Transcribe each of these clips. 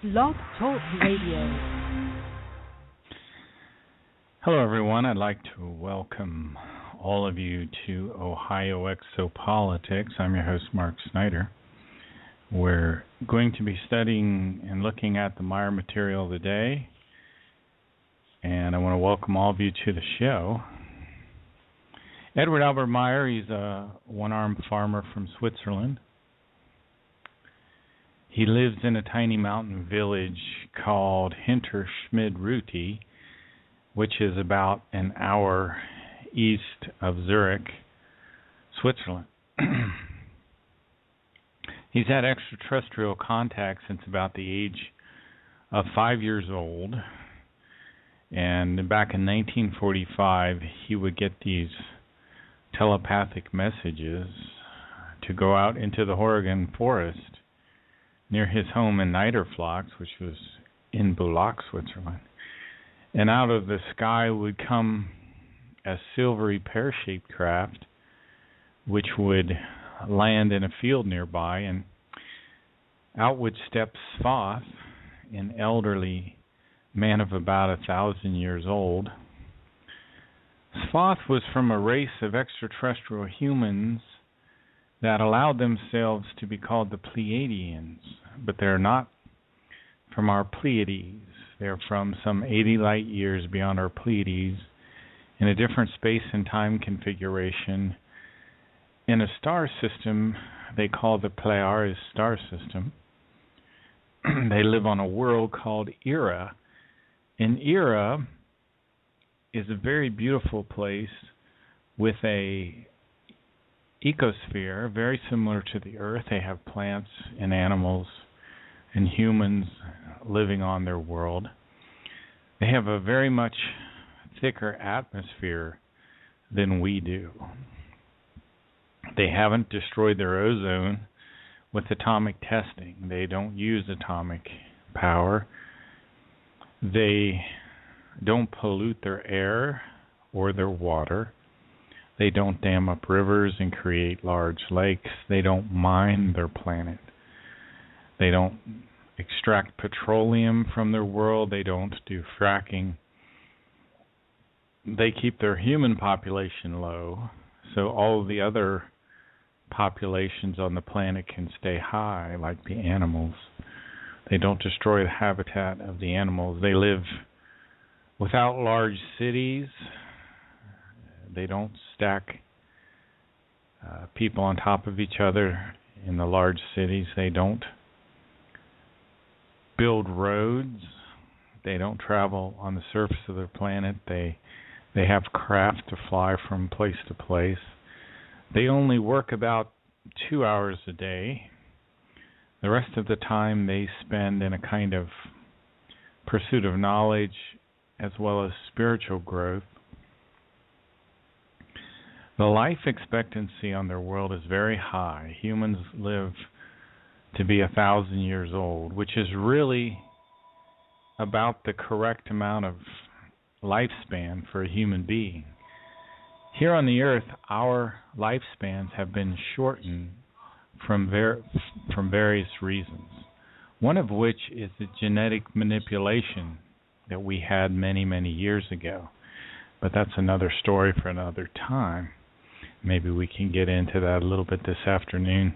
Blog Talk Radio. Hello, everyone. I'd like to welcome all of you to Ohio Exopolitics. I'm your host, Mark Snyder. We're going to be studying and looking at the Meyer material today, and I want to welcome all of you to the show. Edward Albert Meyer, he's a one-armed farmer from Switzerland. He lives in a tiny mountain village called Hinterschmidruti, which is about an hour east of Zurich, Switzerland. He's had extraterrestrial contact since about the age of 5 years old. And back in 1945, he would get these telepathic messages to go out into the Oregon forest near his home in Niederflachs, which was in Bulak, Switzerland. And out of the sky would come a silvery pear-shaped craft, which would land in a field nearby, and out would step Svath, an elderly man of about 1,000 years old. Svath was from a race of extraterrestrial humans that allowed themselves to be called the Pleiadians, but they're not from our Pleiades. They're from some 80 light years beyond our Pleiades, in a different space and time configuration, in a star system they call the Pleiades star system. They live on a world called Era. And Era is a very beautiful place with a ecosphere very similar to the Earth. They have plants and animals and humans living on their world. They have a very much thicker atmosphere than we do. They haven't destroyed their ozone with atomic testing. They don't use atomic power. They don't pollute their air or their water. They don't dam up rivers and create large lakes. They don't mine their planet. They don't extract petroleum from their world. They don't do fracking. They keep their human population low, so all of the other populations on the planet can stay high, like the animals. They don't destroy the habitat of the animals. They live without large cities. They don't stack people on top of each other in the large cities. They don't build roads. They don't travel on the surface of their planet. They have craft to fly from place to place. They only work about 2 hours a day. The rest of the time they spend in a kind of pursuit of knowledge as well as spiritual growth. The life expectancy on their world is very high. Humans live to be 1,000 years old, which is really about the correct amount of lifespan for a human being. Here on the earth, our lifespans have been shortened from various reasons, one of which is the genetic manipulation that we had many, many years ago. But that's another story for another time. Maybe we can get into that a little bit this afternoon.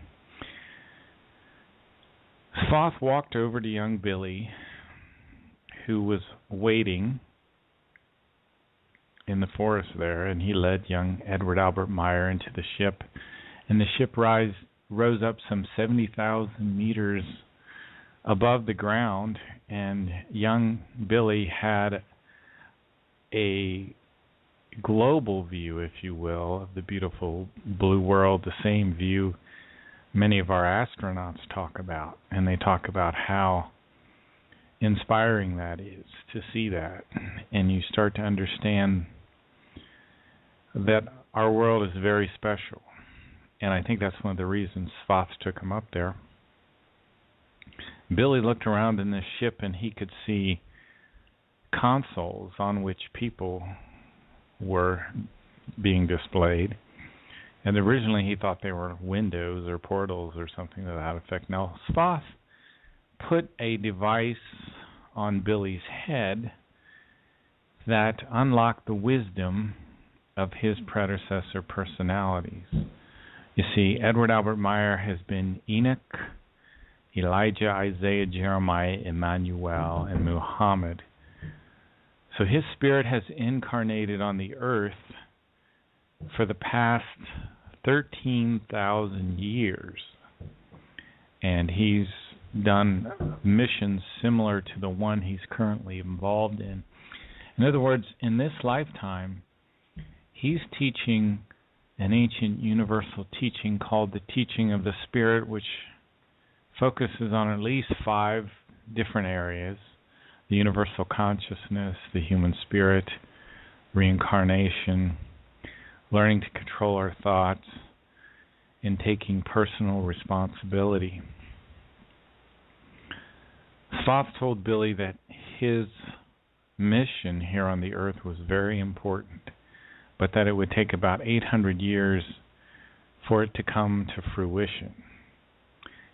Svath walked over to young Billy, who was waiting in the forest there, and he led young Edward Albert Meyer into the ship. And the ship rose up some 70,000 meters above the ground, and young Billy had a global view, if you will, of the beautiful blue world, the same view many of our astronauts talk about. And they talk about how inspiring that is to see that. And you start to understand that our world is very special. And I think that's one of the reasons Svath took him up there. Billy looked around in this ship and he could see consoles on which people were being displayed. And originally he thought they were windows or portals or something to that effect. Now, Svath put a device on Billy's head that unlocked the wisdom of his predecessor personalities. You see, Edward Albert Meyer has been Enoch, Elijah, Isaiah, Jeremiah, Emmanuel, and Muhammad. So his spirit has incarnated on the earth for the past 13,000 years. And he's done missions similar to the one he's currently involved in. In other words, in this lifetime, he's teaching an ancient universal teaching called the teaching of the Spirit, which focuses on at least 5 different areas: the universal consciousness, the human spirit, reincarnation, learning to control our thoughts, and taking personal responsibility. Sloth told Billy that his mission here on the earth was very important, but that it would take about 800 years for it to come to fruition.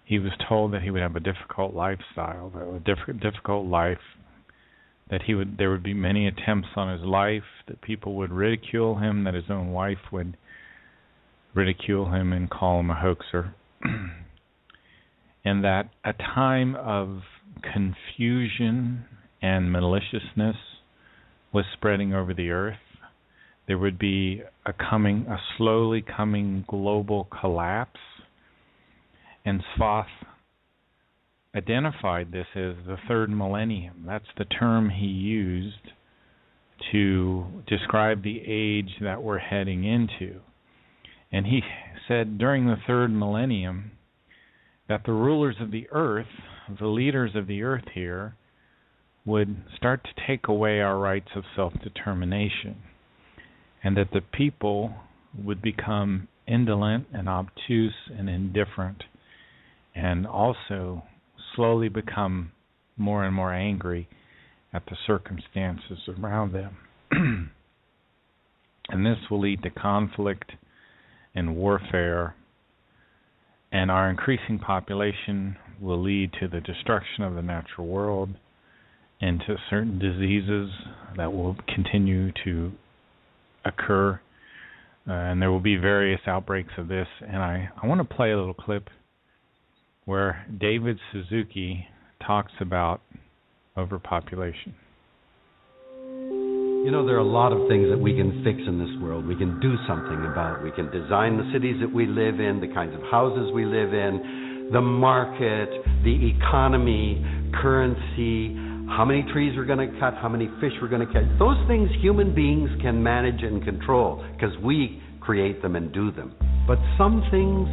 He was told that he would have a difficult lifestyle, a difficult life, that there would be many attempts on his life, that people would ridicule him, that his own wife would ridicule him and call him a hoaxer, and that a time of confusion and maliciousness was spreading over the earth. There would be a slowly coming global collapse, and Sloth identified this as the third millennium. That's the term he used to describe the age that we're heading into. And he said during the third millennium that the rulers of the earth, the leaders of the earth here, would start to take away our rights of self-determination, and that the people would become indolent and obtuse and indifferent, and also slowly become more and more angry at the circumstances around them. And this will lead to conflict and warfare, and our increasing population will lead to the destruction of the natural world and to certain diseases that will continue to occur, and there will be various outbreaks of this. And I want to play a little clip where David Suzuki talks about overpopulation. You know, there are a lot of things that we can fix in this world. We can do something about. We can design the cities that we live in, the kinds of houses we live in, the market, the economy, currency, how many trees we're going to cut, how many fish we're going to catch. Those things human beings can manage and control because we create them and do them. But some things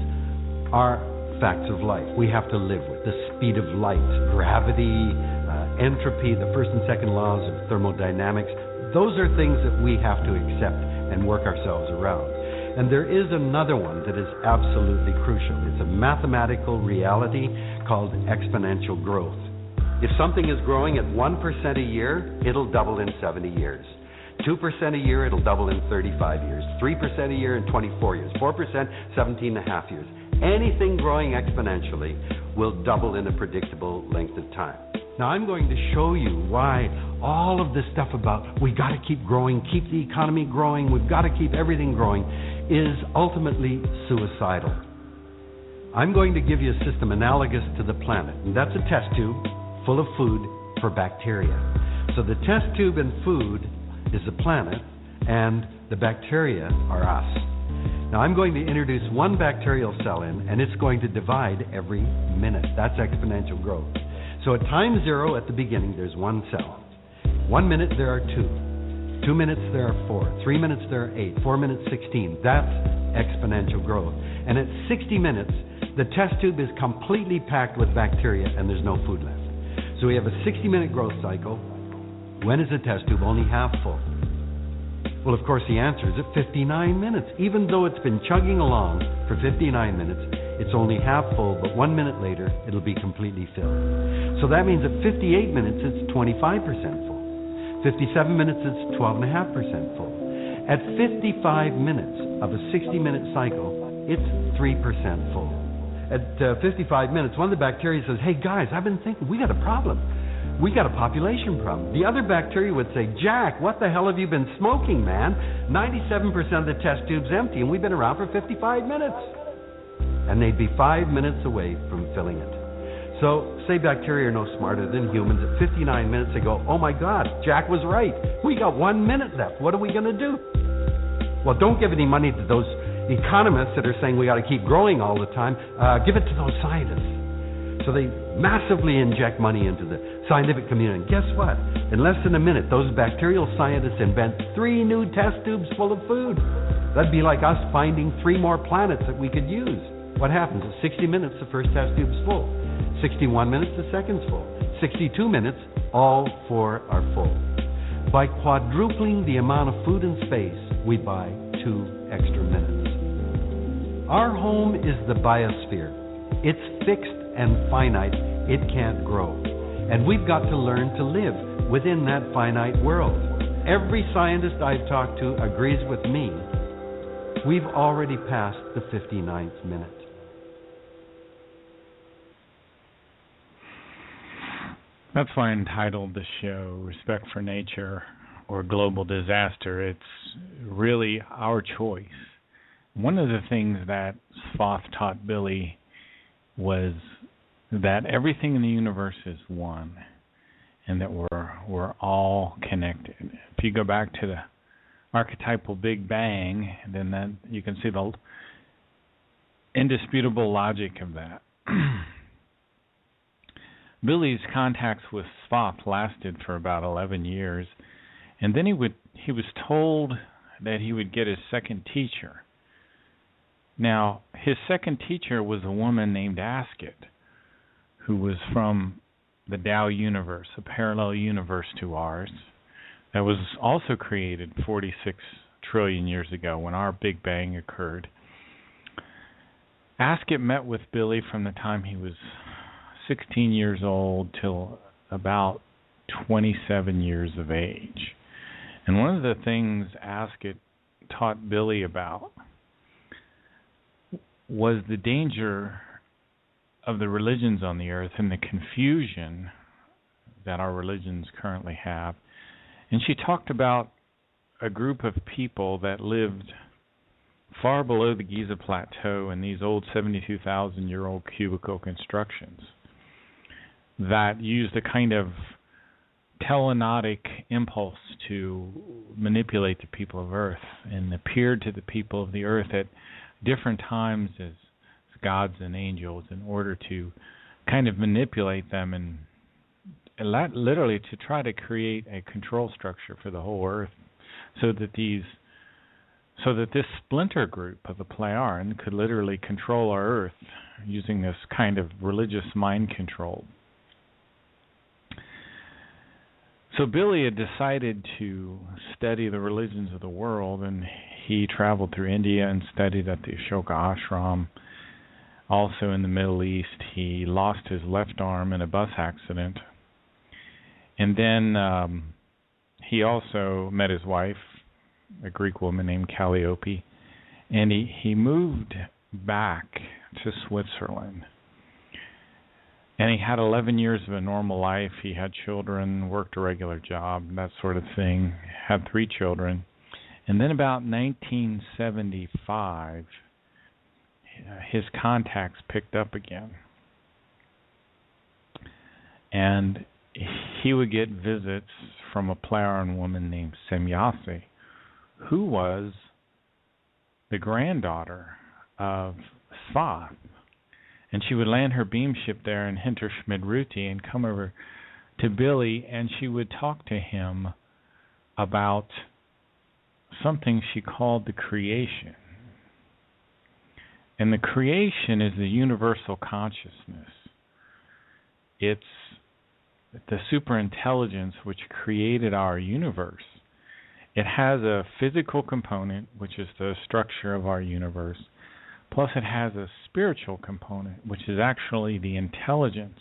are facts of life we have to live with. The speed of light, gravity, entropy, the first and second laws of thermodynamics. Those are things that we have to accept and work ourselves around. And there is another one that is absolutely crucial. It's a mathematical reality called exponential growth. If something is growing at 1% a year, it'll double in 70 years. 2% a year, it'll double in 35 years. 3% a year in 24 years. 4%, 17 and a half years. Anything growing exponentially will double in a predictable length of time. Now I'm going to show you why all of this stuff about we got to keep growing, keep the economy growing, we've got to keep everything growing, is ultimately suicidal. I'm going to give you a system analogous to the planet, and that's a test tube full of food for bacteria. So the test tube and food is the planet, and the bacteria are us. Now I'm going to introduce one bacterial cell in, and it's going to divide every minute. That's exponential growth. So at time 0 at the beginning, there's one cell. 1 minute, there are 2. 2 minutes, there are 4. 3 minutes, there are 8. 4 minutes, 16. That's exponential growth. And at 60 minutes, the test tube is completely packed with bacteria, and there's no food left. So we have a 60-minute growth cycle. When is the test tube only half full? Well, of course, the answer is at 59 minutes. Even though it's been chugging along for 59 minutes, it's only half full, but 1 minute later, it'll be completely filled. So that means at 58 minutes, it's 25% full. 57 minutes, it's 12.5% full. At 55 minutes of a 60-minute cycle, it's 3% full. at 55 minutes, one of the bacteria says, hey guys, I've been thinking, we got a problem. We got a population problem. The other bacteria would say, Jack, what the hell have you been smoking, man? 97% of the test tube's empty, and we've been around for 55 minutes. And they'd be 5 minutes away from filling it. So, say bacteria are no smarter than humans. At 59 minutes, they go, oh my God, Jack was right. We got 1 minute left. What are we going to do? Well, don't give any money to those economists that are saying we got to keep growing all the time. Give it to those scientists. So they massively inject money into the scientific community. And guess what? In less than a minute, those bacterial scientists invent 3 new test tubes full of food. That'd be like us finding 3 more planets that we could use. What happens? At 60 minutes, the first test tube's full. 61 minutes, the second's full. 62 minutes, all 4 are full. By quadrupling the amount of food and space, we buy 2 extra minutes. Our home is the biosphere. It's fixed and finite. It can't grow. And we've got to learn to live within that finite world. Every scientist I've talked to agrees with me. We've already passed the 59th minute. That's why I entitled the show Respect for Nature or Global Disaster. It's really our choice. One of the things that Swath taught Billy was that everything in the universe is one and that we're all connected. If you go back to the archetypal Big Bang, then that you can see the indisputable logic of that. Billy's contacts with Swath lasted for about 11 years, and then he was told that he would get his second teacher. Now, his second teacher was a woman named Asket, who was from the Tao universe, a parallel universe to ours, that was also created 46 trillion years ago when our Big Bang occurred. Asket met with Billy from the time he was 16 years old till about 27 years of age. And one of the things Asket taught Billy about was the danger of the religions on the earth and the confusion that our religions currently have. And she talked about a group of people that lived far below the Giza Plateau in these old 72,000-year-old cubicle constructions that used a kind of telenotic impulse to manipulate the people of Earth and appeared to the people of the Earth at different times as gods and angels in order to kind of manipulate them and literally to try to create a control structure for the whole Earth so that this splinter group of the Pleiaren could literally control our Earth using this kind of religious mind control. So Billy had decided to study the religions of the world, and he traveled through India and studied at the Ashoka Ashram. Also in the Middle East, he lost his left arm in a bus accident. And then he also met his wife, a Greek woman named Calliope, and he moved back to Switzerland. And he had 11 years of a normal life. He had children, worked a regular job, that sort of thing, had 3 children. And then about 1975, his contacts picked up again. And he would get visits from a Pleiaren woman named Semyase, who was the granddaughter of Swath. And she would land her beam ship there in Hinterschmidruti and come over to Billy, and she would talk to him about something she called the creation. And the creation is the universal consciousness. It's the superintelligence which created our universe. It has a physical component, which is the structure of our universe. Plus it has a spiritual component, which is actually the intelligence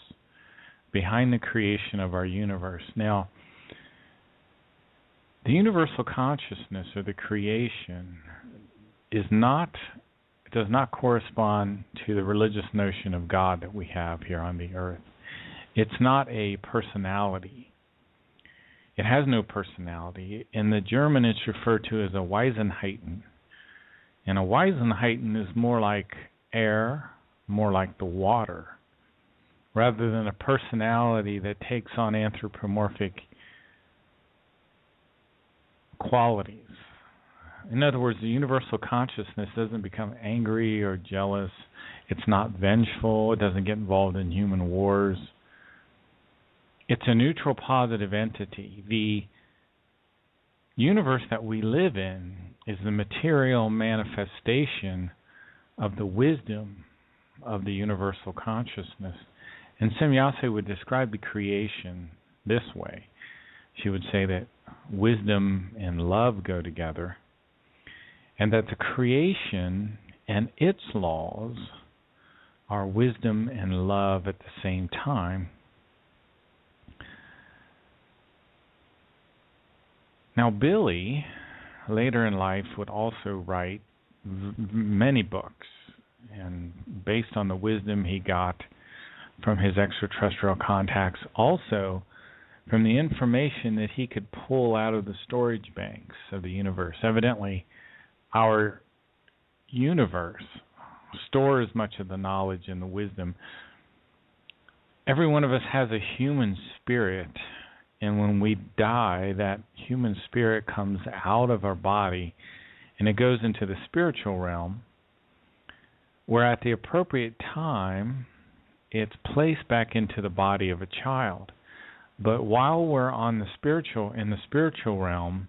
behind the creation of our universe. Now, the universal consciousness or the creation is not It does not correspond to the religious notion of God that we have here on the earth. It's not a personality. It has no personality. In the German, it's referred to as a Wesenheiten. And a Wesenheiten is more like air, more like the water, rather than a personality that takes on anthropomorphic qualities. In other words, the universal consciousness doesn't become angry or jealous. It's not vengeful. It doesn't get involved in human wars. It's a neutral, positive entity. The universe that we live in is the material manifestation of the wisdom of the universal consciousness. And Semyase would describe the creation this way. She would say that wisdom and love go together, and that the creation and its laws are wisdom and love at the same time. Now, Billy, later in life, would also write many books, and based on the wisdom he got from his extraterrestrial contacts, also from the information that he could pull out of the storage banks of the universe. Evidently, our universe stores much of the knowledge and the wisdom. Every one of us has a human spirit, and when we die, that human spirit comes out of our body and it goes into the spiritual realm, where at the appropriate time it's placed back into the body of a child. But while we're in the spiritual realm,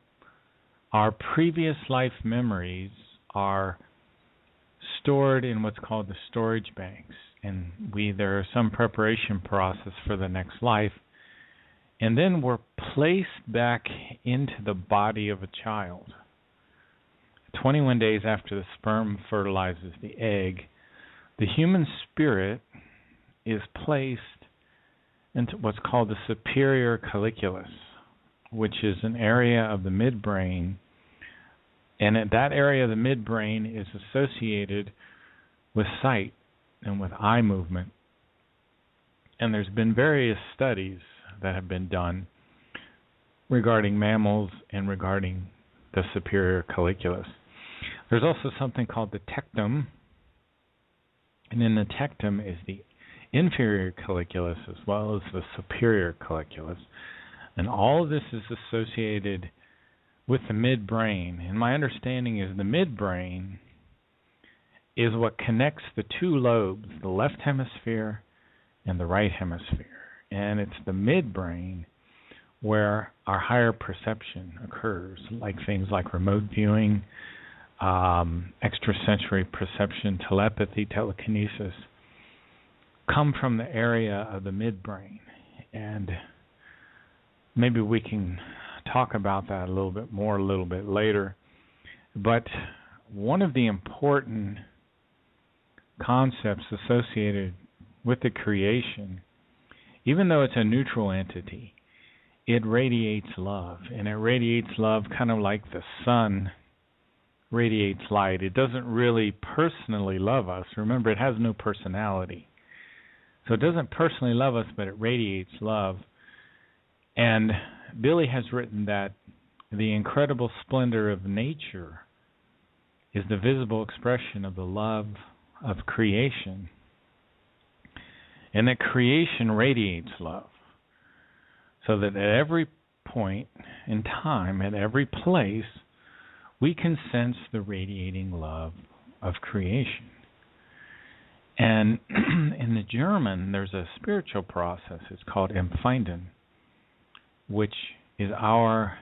our previous life memories are stored in what's called the storage banks, and there is some preparation process for the next life, and then we're placed back into the body of a child. 21 days after the sperm fertilizes the egg, the human spirit is placed into what's called the superior colliculus, which is an area of the midbrain, and that area of the midbrain is associated with sight and with eye movement. And there's been various studies that have been done regarding mammals and regarding the superior colliculus. There's also something called the tectum, and in the tectum is the inferior colliculus as well as the superior colliculus. And all of this is associated with the midbrain. And my understanding is the midbrain is what connects the two lobes, the left hemisphere and the right hemisphere. And it's the midbrain where our higher perception occurs, like things like remote viewing, extrasensory perception, telepathy, telekinesis, come from the area of the midbrain. And maybe we can talk about that a little bit more a little bit later. But one of the important concepts associated with the creation, even though it's a neutral entity, it radiates love. And it radiates love kind of like the sun radiates light. It doesn't really personally love us. Remember, it has no personality. So it doesn't personally love us, but it radiates love. And Billy has written that the incredible splendor of nature is the visible expression of the love of creation. And that creation radiates love. So that at every point in time, at every place, we can sense the radiating love of creation. And in the German, there's a spiritual process. It's called Empfinden, which is our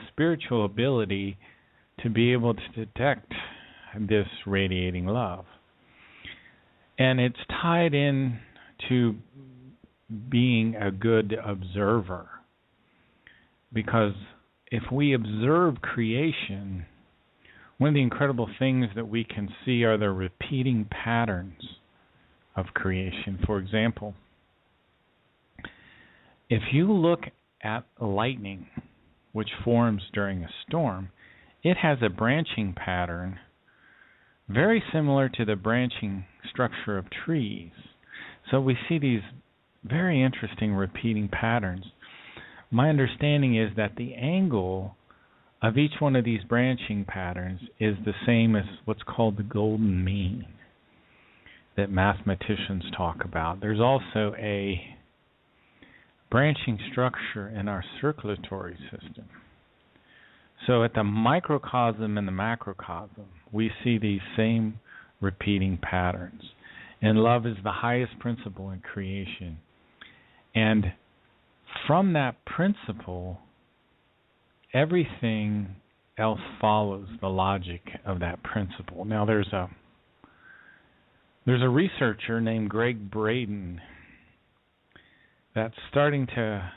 spiritual ability to be able to detect this radiating love. And it's tied in to being a good observer. Because if we observe creation, one of the incredible things that we can see are the repeating patterns of creation. For example, if you look at lightning, which forms during a storm, it has a branching pattern very similar to the branching structure of trees. So we see these very interesting repeating patterns. My understanding is that the angle of each one of these branching patterns is the same as what's called the golden mean that mathematicians talk about. There's also a branching structure in our circulatory system. So at the microcosm and the macrocosm, we see these same repeating patterns. And love is the highest principle in creation. And from that principle, everything else follows the logic of that principle. Now, there's a researcher named Greg Braden that's starting to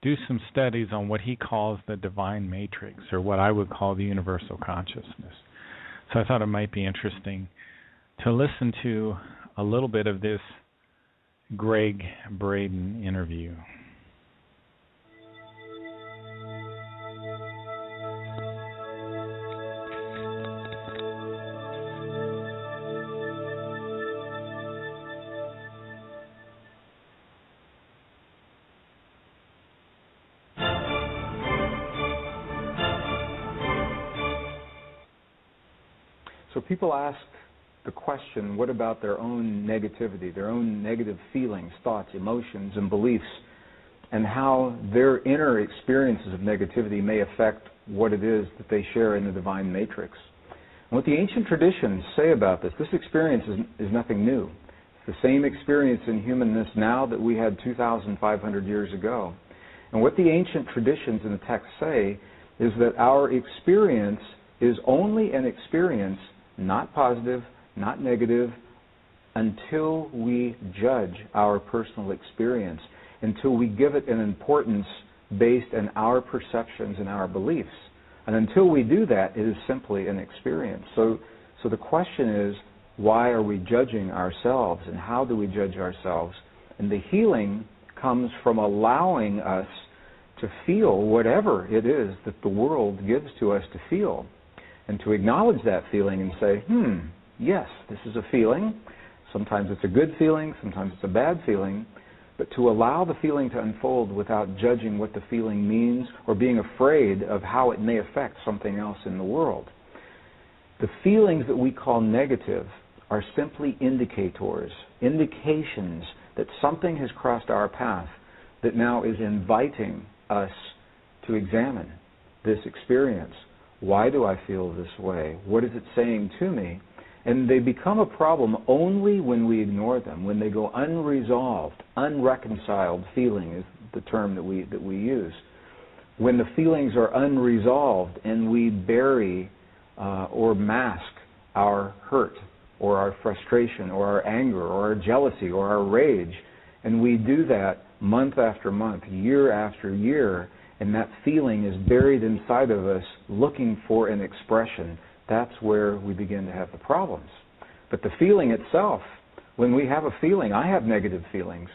do some studies on what he calls the divine matrix, or what I would call the universal consciousness. So I thought it might be interesting to listen to a little bit of this Greg Braden interview. So people ask the question, what about their own negativity, their own negative feelings, thoughts, emotions, and beliefs, and how their inner experiences of negativity may affect what it is that they share in the divine matrix. And what the ancient traditions say about this experience is nothing new. It's the same experience in humanness now that we had 2,500 years ago. And what the ancient traditions in the text say is that our experience is only an experience, not positive, not negative, until we judge our personal experience, until we give it an importance based on our perceptions and our beliefs. And until we do that, it is simply an experience. So the question is, why are we judging ourselves, and how do we judge ourselves? And the healing comes from allowing us to feel whatever it is that the world gives to us to feel, and to acknowledge that feeling and say, yes, this is a feeling. Sometimes it's a good feeling, sometimes it's a bad feeling, but to allow the feeling to unfold without judging what the feeling means or being afraid of how it may affect something else in the world. The feelings that we call negative are simply indicators, indications that something has crossed our path that now is inviting us to examine this experience. Why do I feel this way? What is it saying to me? And they become a problem only when we ignore them, when they go unresolved, unreconciled feeling is the term that we use. When the feelings are unresolved and we bury or mask our hurt or our frustration or our anger or our jealousy or our rage, and we do that month after month, year after year, and that feeling is buried inside of us looking for an expression, that's where we begin to have the problems. But the feeling itself, when we have a feeling, I have negative feelings,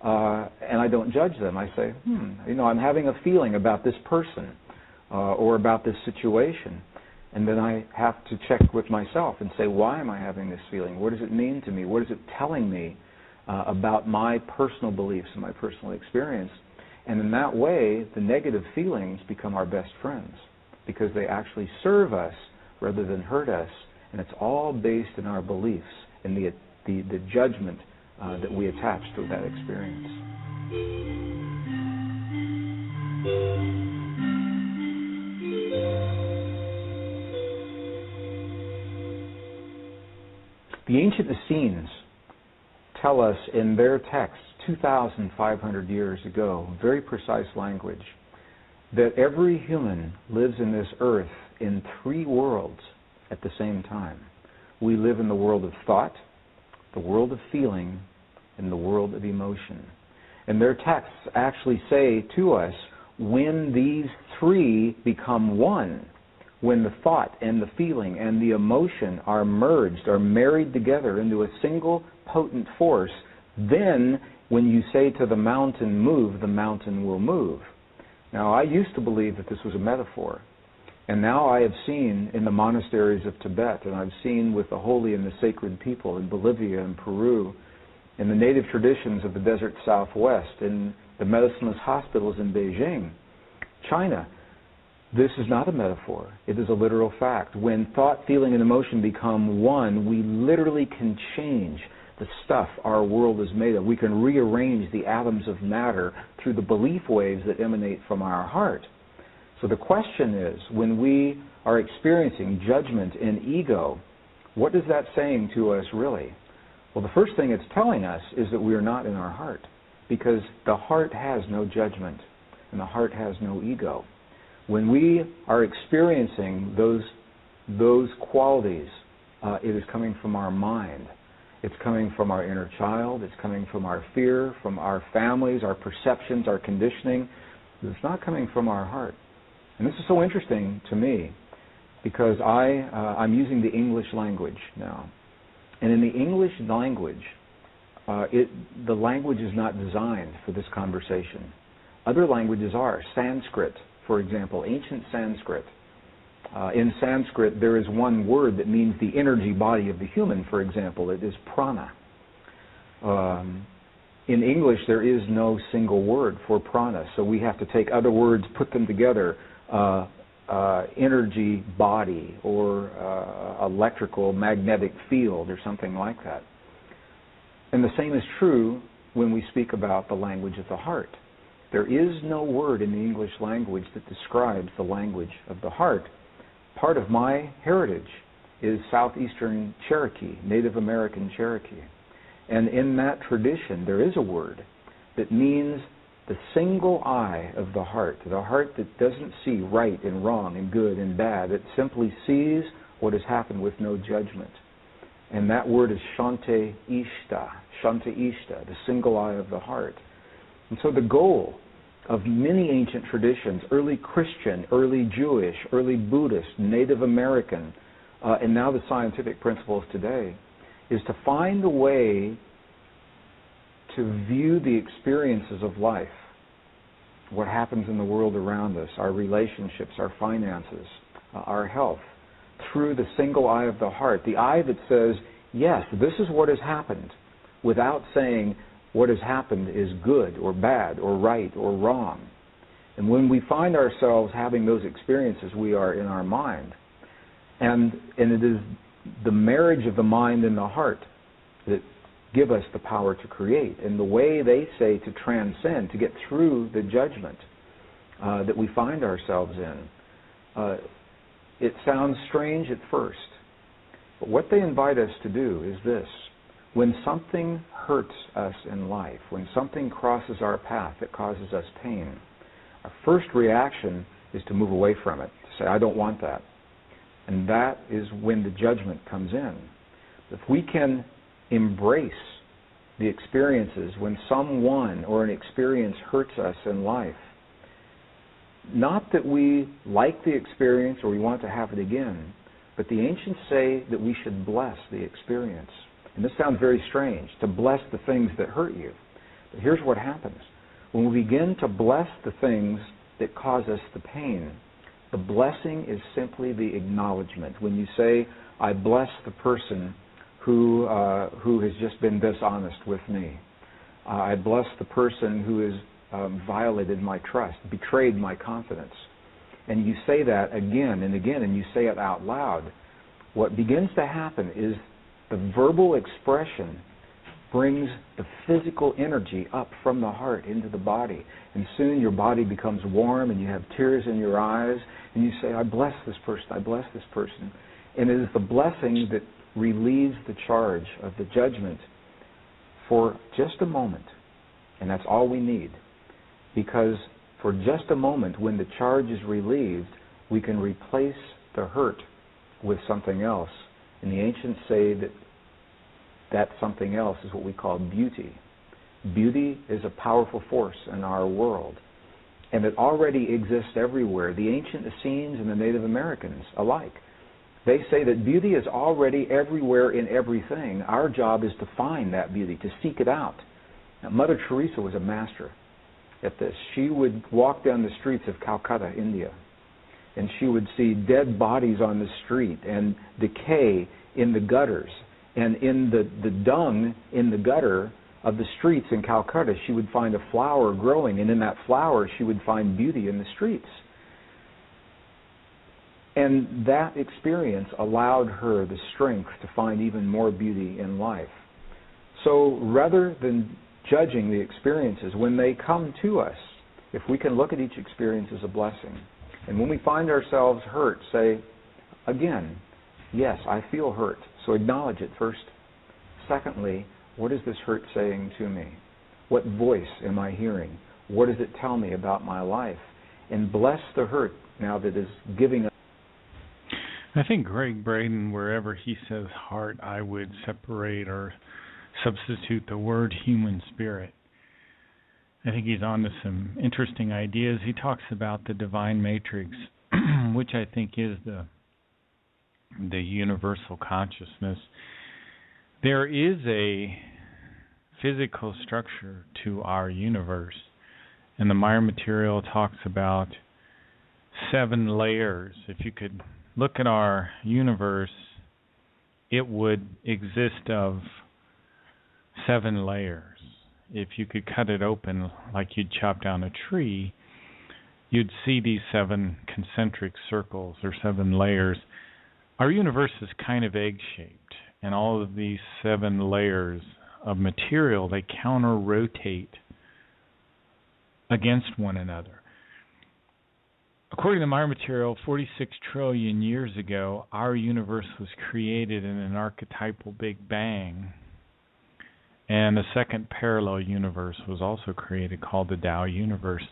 and I don't judge them. I say, I'm having a feeling about this person or about this situation. And then I have to check with myself and say, why am I having this feeling? What does it mean to me? What is it telling me about my personal beliefs and my personal experience? And in that way, the negative feelings become our best friends because they actually serve us rather than hurt us. And it's all based in our beliefs and the judgment that we attach to that experience. The ancient Essenes tell us in their texts 2,500 years ago, very precise language, that every human lives in this earth in three worlds at the same time. We live in the world of thought, the world of feeling, and the world of emotion. And their texts actually say to us, when these three become one, when the thought and the feeling and the emotion are merged, are married together into a single potent force, then when you say to the mountain, move, the mountain will move. Now, I used to believe that this was a metaphor, And now I have seen in the monasteries of Tibet, and I've seen with the holy and the sacred people in Bolivia and Peru, in the native traditions of the desert Southwest, in the medicineless hospitals in Beijing, China. This is not a metaphor. It is a literal fact. When thought, feeling, and emotion become one, we literally can change the stuff our world is made of. We can rearrange the atoms of matter through the belief waves that emanate from our heart. So the question is, when we are experiencing judgment and ego, what is that saying to us really? Well, the first thing it's telling us is that we are not in our heart, because the heart has no judgment and the heart has no ego. When we are experiencing those qualities, it is coming from our mind. It's coming from our inner child. It's coming from our fear, from our families, our perceptions, our conditioning. It's not coming from our heart. And this is so interesting to me because I'm using the English language now. And in the English language, the language is not designed for this conversation. Other languages are. Sanskrit, for example, ancient Sanskrit. In Sanskrit, there is one word that means the energy body of the human, for example. It is prana. In English, there is no single word for prana, so we have to take other words, put them together. Energy body or electrical magnetic field or something like that. And the same is true when we speak about the language of the heart. There is no word in the English language that describes the language of the heart. Part of my heritage is Southeastern Cherokee, Native American Cherokee. And in that tradition, there is a word that means the single eye of the heart that doesn't see right and wrong and good and bad. It simply sees what has happened with no judgment. And that word is Shante Ishta, the single eye of the heart. And so the goal of many ancient traditions, early Christian, early Jewish, early Buddhist, Native American, and now the scientific principles today, is to find a way to view the experiences of life, what happens in the world around us, our relationships, our finances, our health, through the single eye of the heart, the eye that says, yes, this is what has happened, without saying what has happened is good or bad or right or wrong. And when we find ourselves having those experiences, we are in our mind. And it is the marriage of the mind and the heart that give us the power to create. And the way they say to transcend, to get through the judgment that we find ourselves in, it sounds strange at first. But what they invite us to do is this. When something hurts us in life, when something crosses our path that causes us pain, our first reaction is to move away from it, to say, I don't want that. And that is when the judgment comes in. If we can embrace the experiences when someone or an experience hurts us in life, not that we like the experience or we want to have it again, but the ancients say that we should bless the experience. And this sounds very strange, to bless the things that hurt you. But here's what happens. When we begin to bless the things that cause us the pain, the blessing is simply the acknowledgement. When you say, I bless the person who has just been dishonest with me. I bless the person who has violated my trust, betrayed my confidence. And you say that again and again, and you say it out loud. What begins to happen is the verbal expression brings the physical energy up from the heart into the body. And soon your body becomes warm and you have tears in your eyes and you say, I bless this person, I bless this person. And it is the blessing that relieves the charge of the judgment for just a moment. And that's all we need. Because for just a moment, when the charge is relieved, we can replace the hurt with something else. And the ancients say that that something else is what we call beauty. Beauty is a powerful force in our world. And it already exists everywhere. The ancient Essenes and the Native Americans alike. They say that beauty is already everywhere in everything. Our job is to find that beauty, to seek it out. Now, Mother Teresa was a master at this. She would walk down the streets of Calcutta, India, and she would see dead bodies on the street and decay in the gutters. And in the dung in the gutter of the streets in Calcutta, she would find a flower growing, and in that flower she would find beauty in the streets. And that experience allowed her the strength to find even more beauty in life. So rather than judging the experiences, when they come to us, if we can look at each experience as a blessing, and when we find ourselves hurt, say, again, yes, I feel hurt, so acknowledge it first. Secondly, what is this hurt saying to me? What voice am I hearing? What does it tell me about my life? And bless the hurt now that is giving us. I think Greg Braden, wherever he says heart, I would separate or substitute the word human spirit. I think he's on to some interesting ideas. He talks about the divine matrix, which I think is the universal consciousness. There is a physical structure to our universe, and the Maya material talks about 7 layers. If you could look at our universe, it would exist of 7 layers. If you could cut it open like you'd chop down a tree, you'd see these 7 concentric circles or 7 layers. Our universe is kind of egg-shaped, and all of these 7 layers of material, they counter-rotate against one another. According to Maya material, 46 trillion years ago, our universe was created in an archetypal Big Bang. And a second parallel universe was also created called the Tao universe.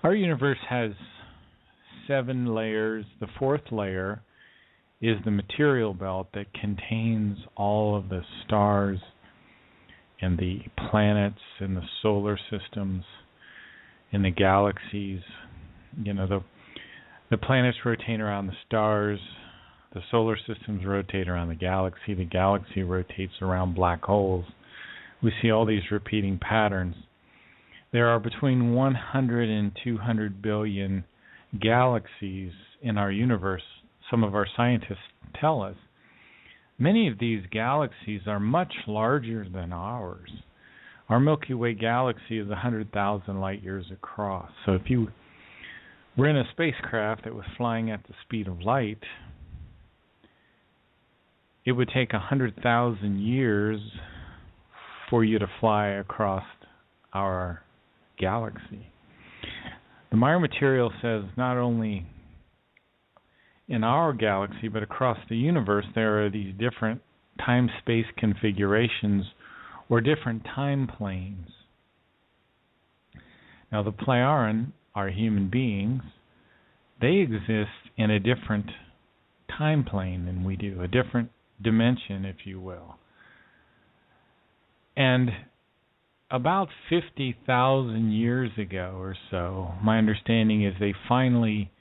Our universe has 7 layers. The 4th layer is the material belt that contains all of the stars and the planets and the solar systems and the galaxies. You know, the planets rotate around the stars, the solar systems rotate around the galaxy rotates around black holes. We see all these repeating patterns. There are between 100 and 200 billion galaxies in our universe, some of our scientists tell us. Many of these galaxies are much larger than ours. Our Milky Way galaxy is 100,000 light years across. So if you were in a spacecraft that was flying at the speed of light, it would take 100,000 years for you to fly across our galaxy. The Maya material says not only in our galaxy, but across the universe, there are these different time-space configurations or different time planes. Now, the Plejaren are human beings. They exist in a different time plane than we do, a different dimension, if you will. And about 50,000 years ago or so, my understanding is they finally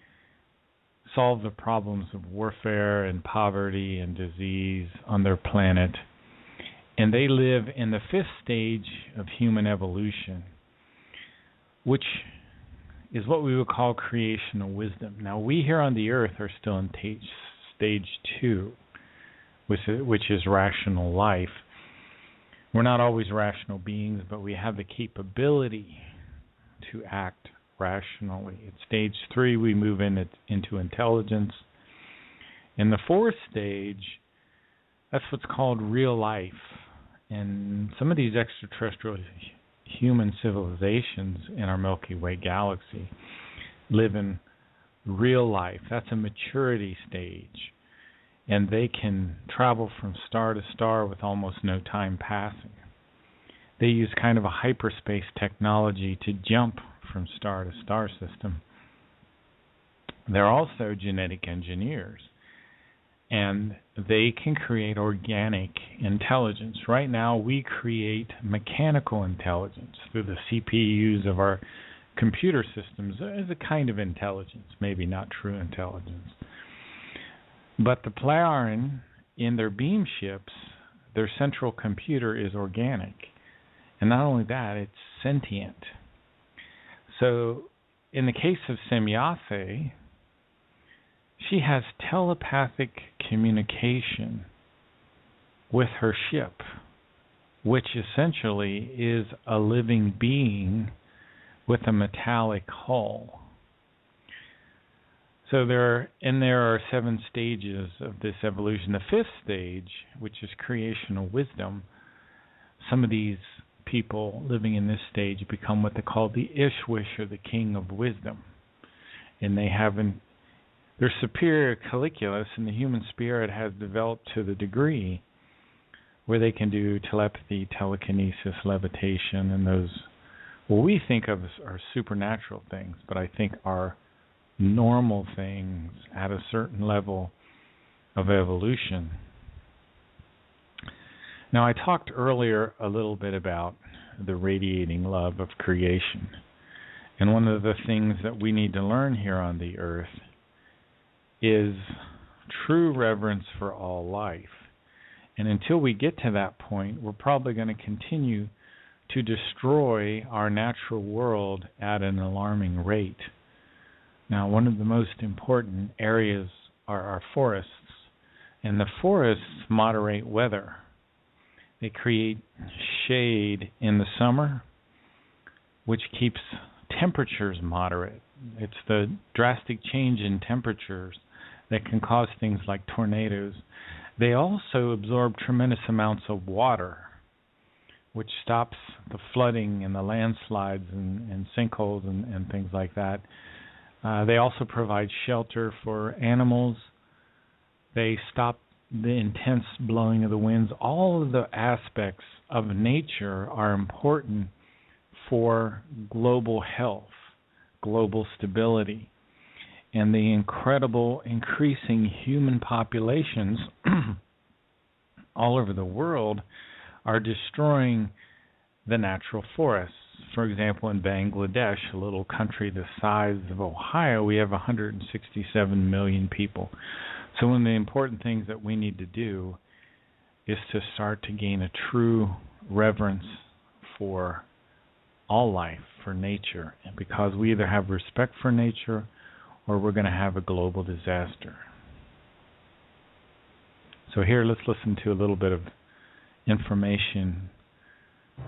solved the problems of warfare and poverty and disease on their planet. And they live in the 5th stage of human evolution, which is what we would call creational wisdom. Now, we here on the earth are still in stage 2, which is rational life. We're not always rational beings, but we have the capability to act rationally. At stage 3, we move into intelligence. In the 4th stage, that's what's called real life. And some of these extraterrestrial human civilizations in our Milky Way galaxy live in real life. That's a maturity stage. And they can travel from star to star with almost no time passing. They use kind of a hyperspace technology to jump from star to star system. They're also genetic engineers, and they can create organic intelligence. Right now, we create mechanical intelligence through the CPUs of our computer systems as a kind of intelligence, maybe not true intelligence. But the Plejaren, in their beam ships, their central computer is organic. And not only that, it's sentient. So in the case of Semyafe, she has telepathic communication with her ship, which essentially is a living being with a metallic hull. So there are 7 stages of this evolution. The 5th stage, which is creational wisdom, some of these people living in this stage become what they call the Ishwish, or the king of wisdom. And they have their superior colliculus in the human spirit has developed to the degree where they can do telepathy, telekinesis, levitation, and those what we think of as are supernatural things, but I think are normal things at a certain level of evolution. Now, I talked earlier a little bit about the radiating love of creation. And one of the things that we need to learn here on the earth is true reverence for all life. And until we get to that point, we're probably going to continue to destroy our natural world at an alarming rate. Now, one of the most important areas are our forests, and the forests moderate weather. They create shade in the summer, which keeps temperatures moderate. It's the drastic change in temperatures that can cause things like tornadoes. They also absorb tremendous amounts of water, which stops the flooding and the landslides and sinkholes and things like that. They also provide shelter for animals. They stop the intense blowing of the winds. All of the aspects of nature are important for global health, global stability, and the incredible increasing human populations all over the world are destroying the natural forests. For example, in Bangladesh, a little country the size of Ohio, we have 167 million people. So one of the important things that we need to do is to start to gain a true reverence for all life, for nature, and because we either have respect for nature or we're going to have a global disaster. So here, let's listen to a little bit of information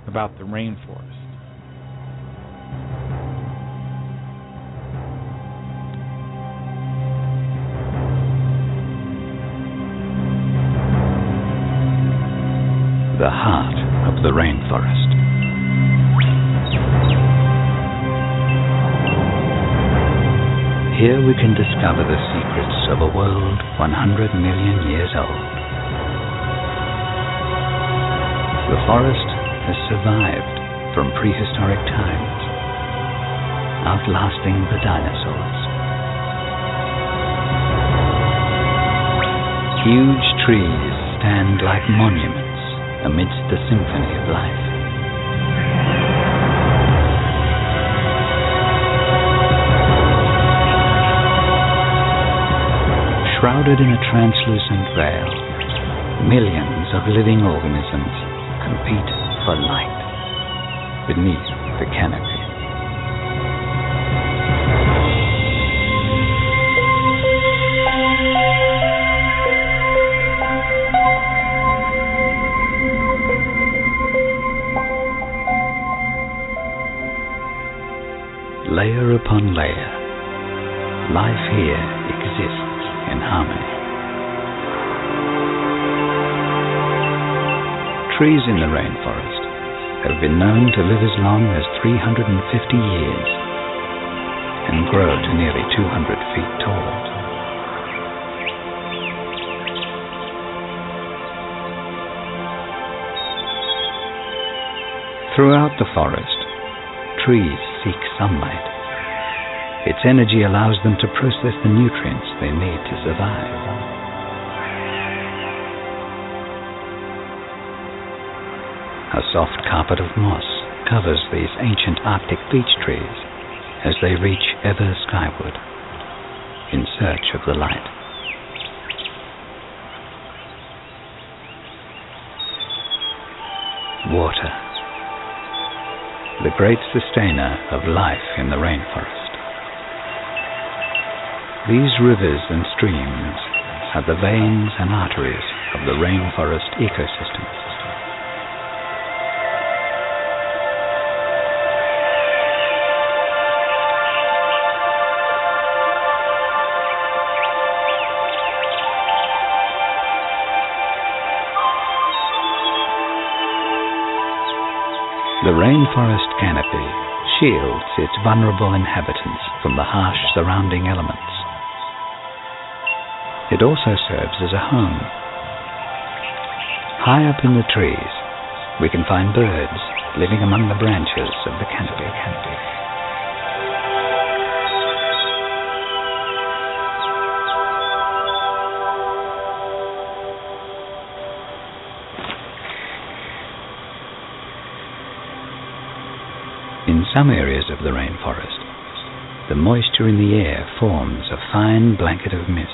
about the rainforest. The heart of the rainforest. Here we can discover the secrets of a world 100 million years old. The forest has survived from prehistoric times, outlasting the dinosaurs. Huge trees stand like monuments amidst the symphony of life. Shrouded in a translucent veil, millions of living organisms compete for light beneath the canopy. Layer upon layer, life here exists in harmony. Trees in the rainforest have been known to live as long as 350 years and grow to nearly 200 feet tall. Throughout the forest, trees seek sunlight. Its energy allows them to process the nutrients they need to survive. A soft carpet of moss covers these ancient Arctic beech trees as they reach ever skyward in search of the light. Water, the great sustainer of life in the rainforest. These rivers and streams are the veins and arteries of the rainforest ecosystem. The rainforest canopy shields its vulnerable inhabitants from the harsh surrounding elements. It also serves as a home. High up in the trees, we can find birds living among the branches of the canopy. In some areas of the rainforest, the moisture in the air forms a fine blanket of mist.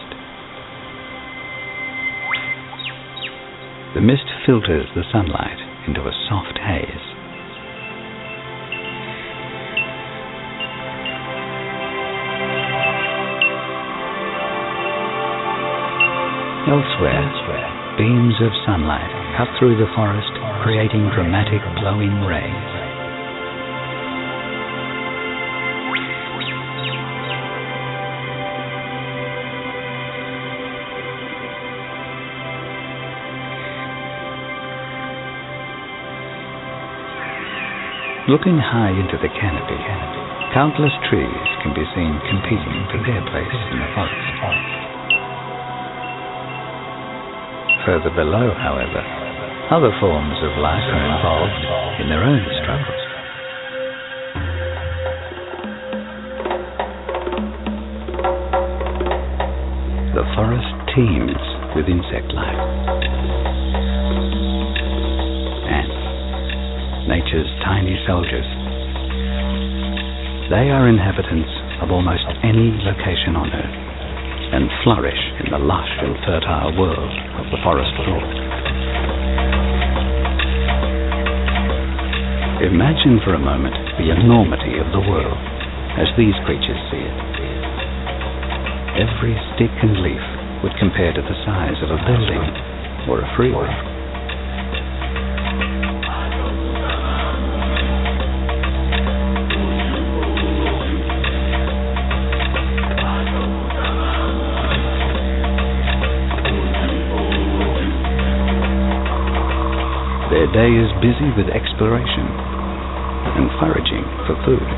The mist filters the sunlight into a soft haze. Elsewhere, beams of sunlight cut through the forest, creating dramatic glowing rays. Looking high into the canopy, countless trees can be seen competing for their place in the forest. Further below, however, other forms of life are involved in their own struggles. The forest teems with insect life. Nature's tiny soldiers. They are inhabitants of almost any location on Earth and flourish in the lush and fertile world of the forest floor. Imagine for a moment the enormity of the world as these creatures see it. Every stick and leaf would compare to the size of a building or a freeway. Their day is busy with exploration and foraging for food.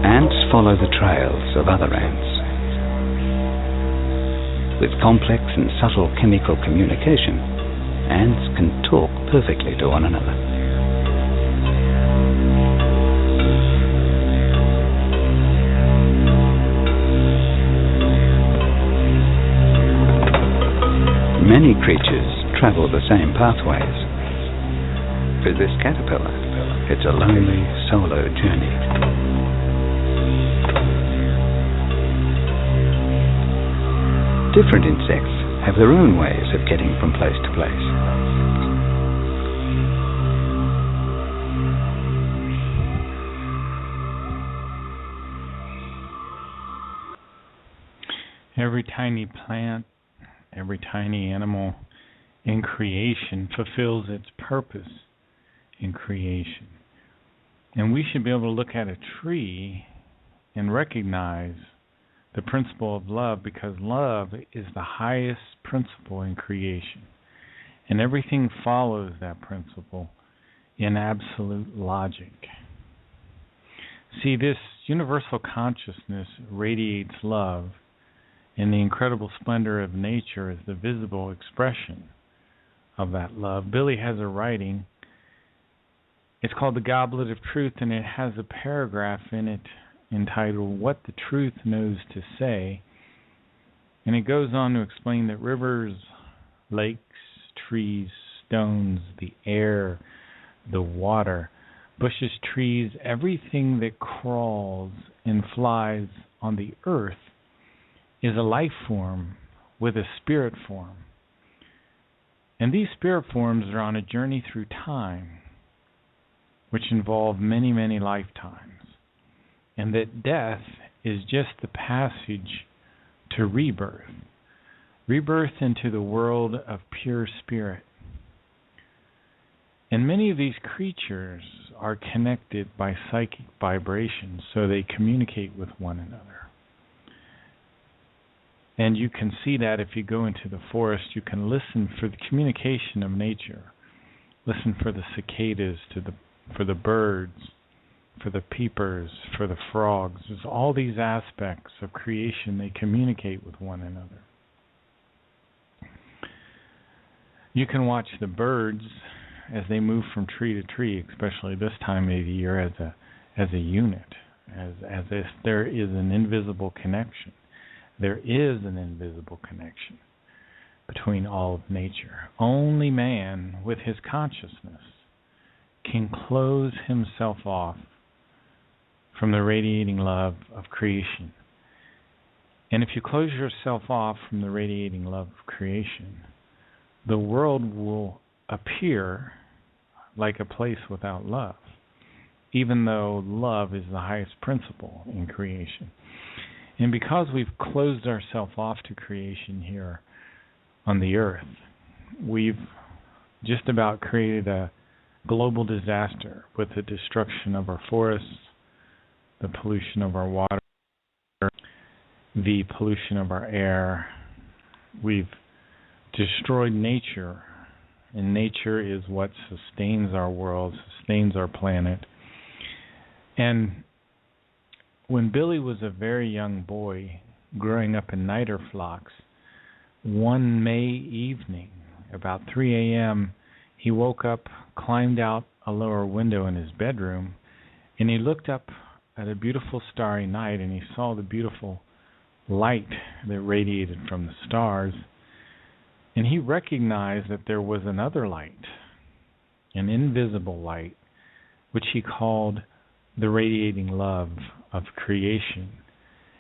Ants follow the trails of other ants. With complex and subtle chemical communication, ants can talk perfectly to one another. Many creatures travel the same pathways. For this caterpillar, it's a lonely, solo journey. Different insects have their own ways of getting from place to place. Every tiny plant, every tiny animal in creation fulfills its purpose in creation. And we should be able to look at a tree and recognize the principle of love, because love is the highest principle in creation. And everything follows that principle in absolute logic. See, this universal consciousness radiates love, and the incredible splendor of nature is the visible expression of that love. Billy has a writing. It's called The Goblet of Truth, and it has a paragraph in it entitled What the Truth Knows to Say. And it goes on to explain that rivers, lakes, trees, stones, the air, the water, bushes, trees, everything that crawls and flies on the earth is a life form with a spirit form. And these spirit forms are on a journey through time, which involve many, many lifetimes. And that death is just the passage to rebirth. Rebirth into the world of pure spirit. And many of these creatures are connected by psychic vibrations, so they communicate with one another. And you can see that if you go into the forest, you can listen for the communication of nature. Listen for the cicadas, for the birds, for the peepers, for the frogs. There's all these aspects of creation. They communicate with one another. You can watch the birds as they move from tree to tree, especially this time of the year, as a unit, as if there is an invisible connection. There is an invisible connection between all of nature. Only man, with his consciousness, can close himself off from the radiating love of creation. And if you close yourself off from the radiating love of creation, the world will appear like a place without love, even though love is the highest principle in creation. And because we've closed ourselves off to creation here on the earth, we've just about created a global disaster with the destruction of our forests, the pollution of our water, the pollution of our air. We've destroyed nature, and nature is what sustains our world, sustains our planet. And when Billy was a very young boy, growing up in niter flocks, one May evening, about 3 a.m., he woke up, climbed out a lower window in his bedroom, and he looked up at a beautiful starry night, and he saw the beautiful light that radiated from the stars. And he recognized that there was another light, an invisible light, which he called the radiating love of creation.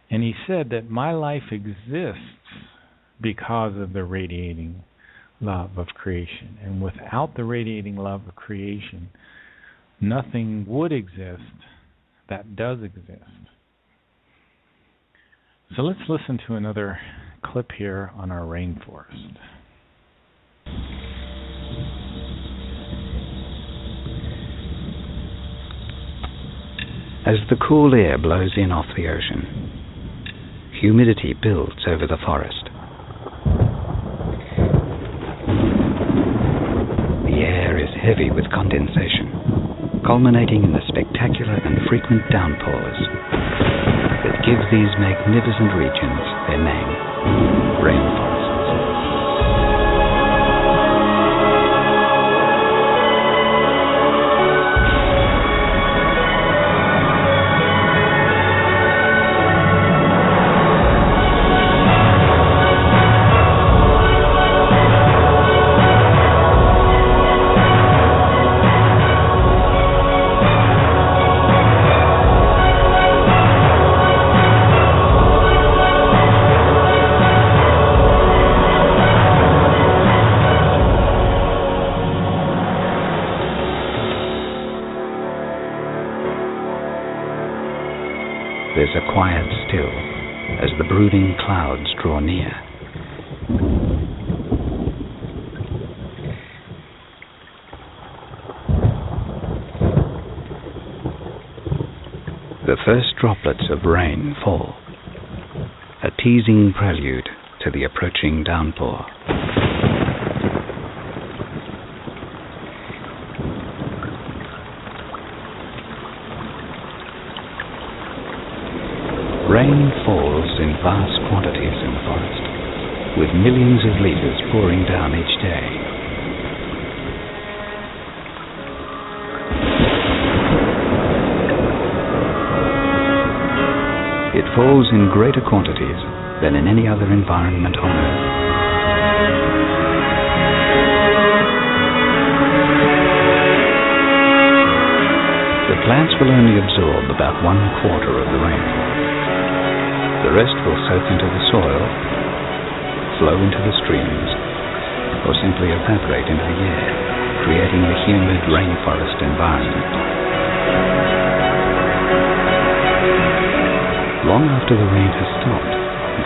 And he said that my life exists because of the radiating love of creation. And without the radiating love of creation, nothing would exist that does exist. So let's listen to another clip here on our rainforest. As the cool air blows in off the ocean, humidity builds over the forest. The air is heavy with condensation, culminating in the spectacular and frequent downpours that give these magnificent regions their name, rainforests. There's a quiet still as the brooding clouds draw near. The first droplets of rain fall, a teasing prelude to the approaching downpour. Rain falls in vast quantities in the forest, with millions of liters pouring down each day. It falls in greater quantities than in any other environment on Earth. The plants will only absorb about 1/4 of the rainfall. The rest will soak into the soil, flow into the streams, or simply evaporate into the air, creating the humid rainforest environment. Long after the rain has stopped,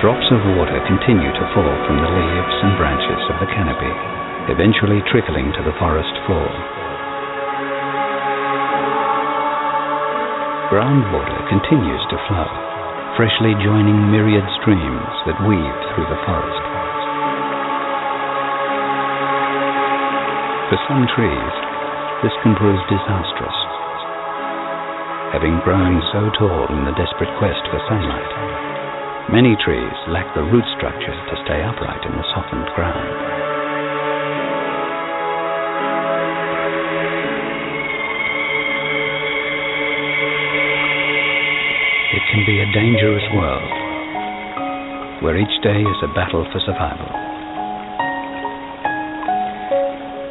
drops of water continue to fall from the leaves and branches of the canopy, eventually trickling to the forest floor. Groundwater continues to flow, freshly joining myriad streams that weave through the forest. For some trees, this can prove disastrous. Having grown so tall in the desperate quest for sunlight, many trees lack the root structure to stay upright in the softened ground. It can be a dangerous world, where each day is a battle for survival.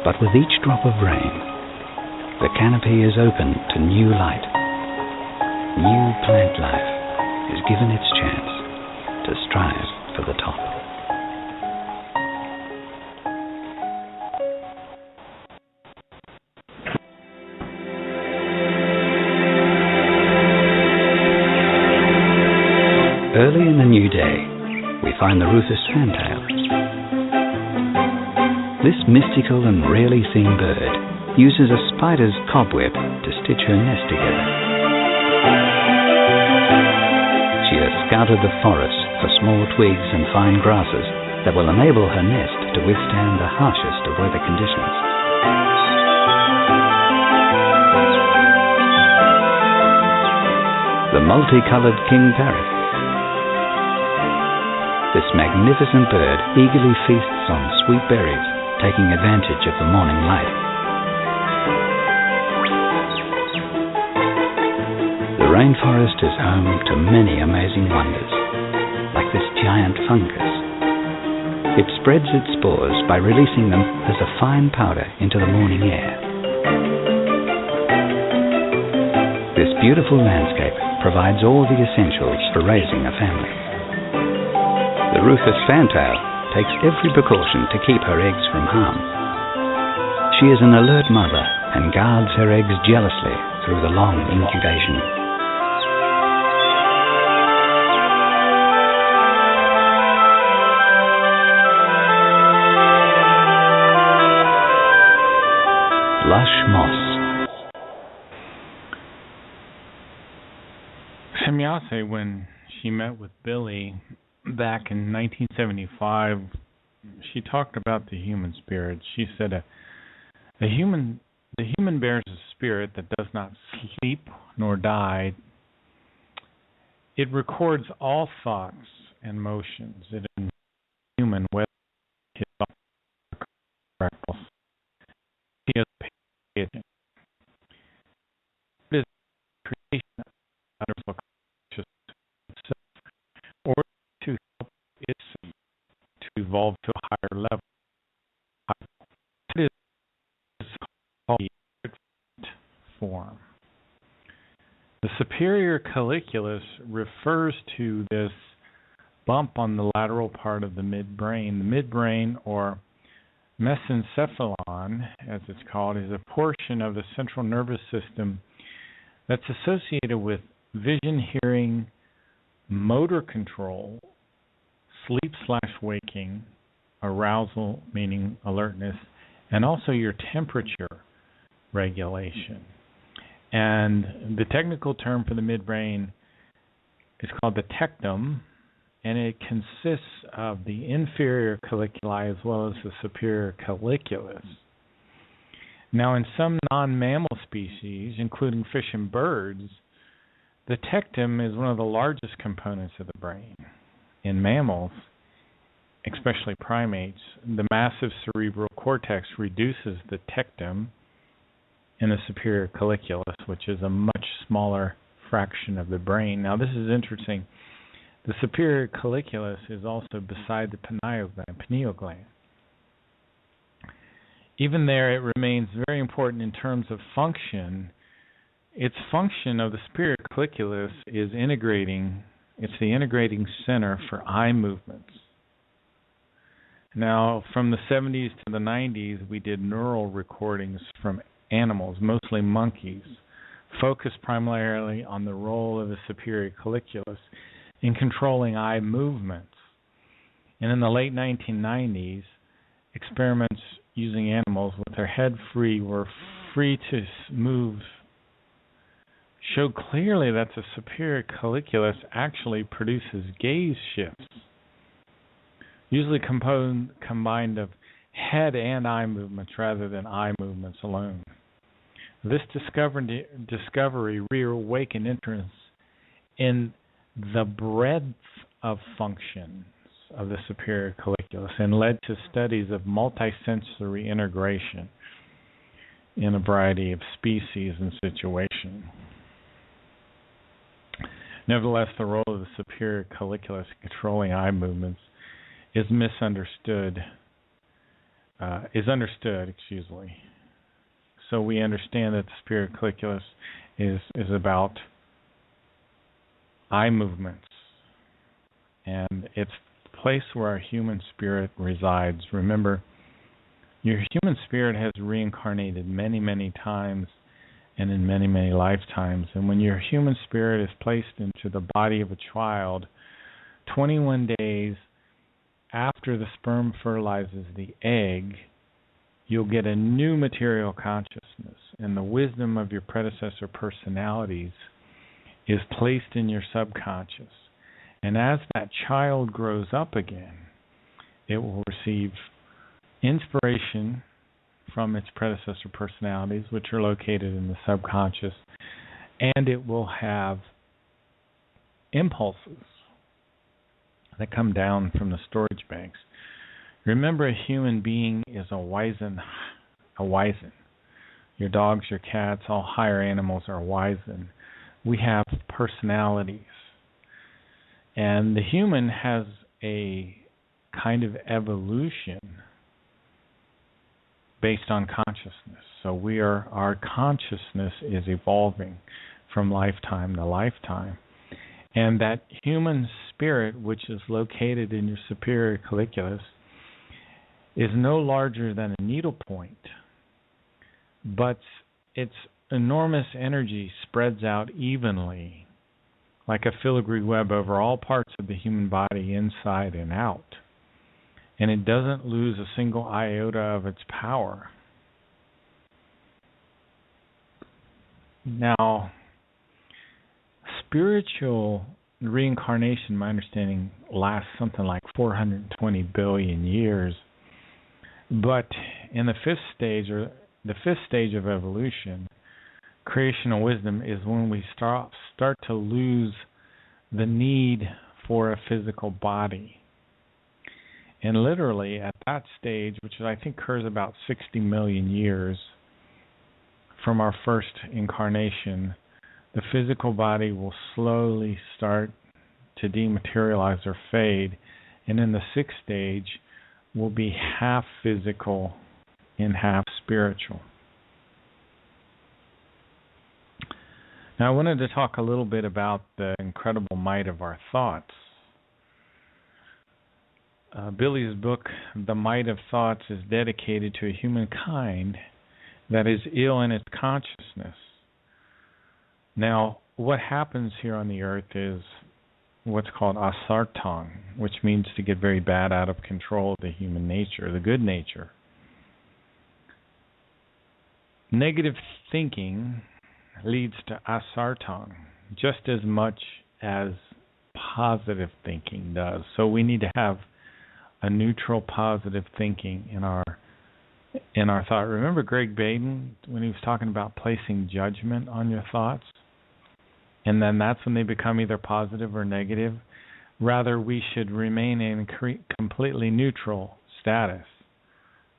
But with each drop of rain, the canopy is open to new light. New plant life is given its chance to strive for the top. Early in the new day, we find the rufous fantail. This mystical and rarely seen bird uses a spider's cobweb to stitch her nest together. She has scouted the forest for small twigs and fine grasses that will enable her nest to withstand the harshest of weather conditions. The multicolored king parrot. This magnificent bird eagerly feasts on sweet berries, taking advantage of the morning light. The rainforest is home to many amazing wonders, like this giant fungus. It spreads its spores by releasing them as a fine powder into the morning air. This beautiful landscape provides all the essentials for raising a family. The rufous fantail takes every precaution to keep her eggs from harm. She is an alert mother and guards her eggs jealously through the long incubation. Lush moss. Semyase, when she met with Billy back in 1975, she talked about the human spirit. She said, the human bears a spirit that does not sleep nor die. It records all thoughts and motions. It is human, whether it is correct. She has paid attention. It is creation of consciousness itself, or to help itself to evolve to a higher level. It is called the form. The superior colliculus refers to this bump on the lateral part of the midbrain. The midbrain, or mesencephalon, as it's called, is a portion of the central nervous system that's associated with vision, hearing, motor control, sleep/waking, arousal, meaning alertness, and also your temperature regulation. And the technical term for the midbrain is called the tectum, and it consists of the inferior colliculi as well as the superior colliculus. Now, in some non-mammal species, including fish and birds, the tectum is one of the largest components of the brain. In mammals, especially primates, the massive cerebral cortex reduces the tectum in the superior colliculus, which is a much smaller fraction of the brain. Now, this is interesting. The superior colliculus is also beside the pineal gland. Even there, it remains very important in terms of function. Its function of the superior colliculus is integrating. It's the integrating center for eye movements. Now, from the 70s to the 90s, we did neural recordings from animals, mostly monkeys, focused primarily on the role of the superior colliculus in controlling eye movements. And in the late 1990s, experiments using animals with their head free were free to move showed clearly that the superior colliculus actually produces gaze shifts, usually combined of head and eye movements rather than eye movements alone. This discovery reawakened interest in the breadth of functions of the superior colliculus and led to studies of multisensory integration in a variety of species and situations. Nevertheless, the role of the superior colliculus in controlling eye movements is understood. So we understand that the superior colliculus is about eye movements, and it's the place where our human spirit resides. Remember, your human spirit has reincarnated many, many times and in many, many lifetimes. And when your human spirit is placed into the body of a child, 21 days after the sperm fertilizes the egg, you'll get a new material consciousness, and the wisdom of your predecessor personalities is placed in your subconscious. And as that child grows up again, it will receive inspiration from its predecessor personalities, which are located in the subconscious, and it will have impulses that come down from the storage banks. Remember, a human being is a wizen. Your dogs, your cats, all higher animals are wizen. We have personalities. And the human has a kind of evolution based on consciousness. So our consciousness is evolving from lifetime to lifetime. And that human spirit, which is located in your superior colliculus, is no larger than a needle point, but its enormous energy spreads out evenly, like a filigree web over all parts of the human body, inside and out. And it doesn't lose a single iota of its power. Now, spiritual reincarnation, my understanding, lasts something like 420 billion years. But in the fifth stage of evolution, creational wisdom is when we start to lose the need for a physical body. And literally at that stage, which I think occurs about 60 million years from our first incarnation, the physical body will slowly start to dematerialize or fade. And in the sixth stage, will be half physical and half spiritual. Now, I wanted to talk a little bit about the incredible might of our thoughts. Billy's book, The Might of Thoughts, is dedicated to a humankind that is ill in its consciousness. Now, what happens here on the earth is what's called asartang, which means to get very bad, out of control of the human nature, the good nature. Negative thinking leads to asartang just as much as positive thinking does. So we need to have a neutral, positive thinking in our thought. Remember Greg Baden when he was talking about placing judgment on your thoughts? And then that's when they become either positive or negative. Rather, we should remain in completely neutral status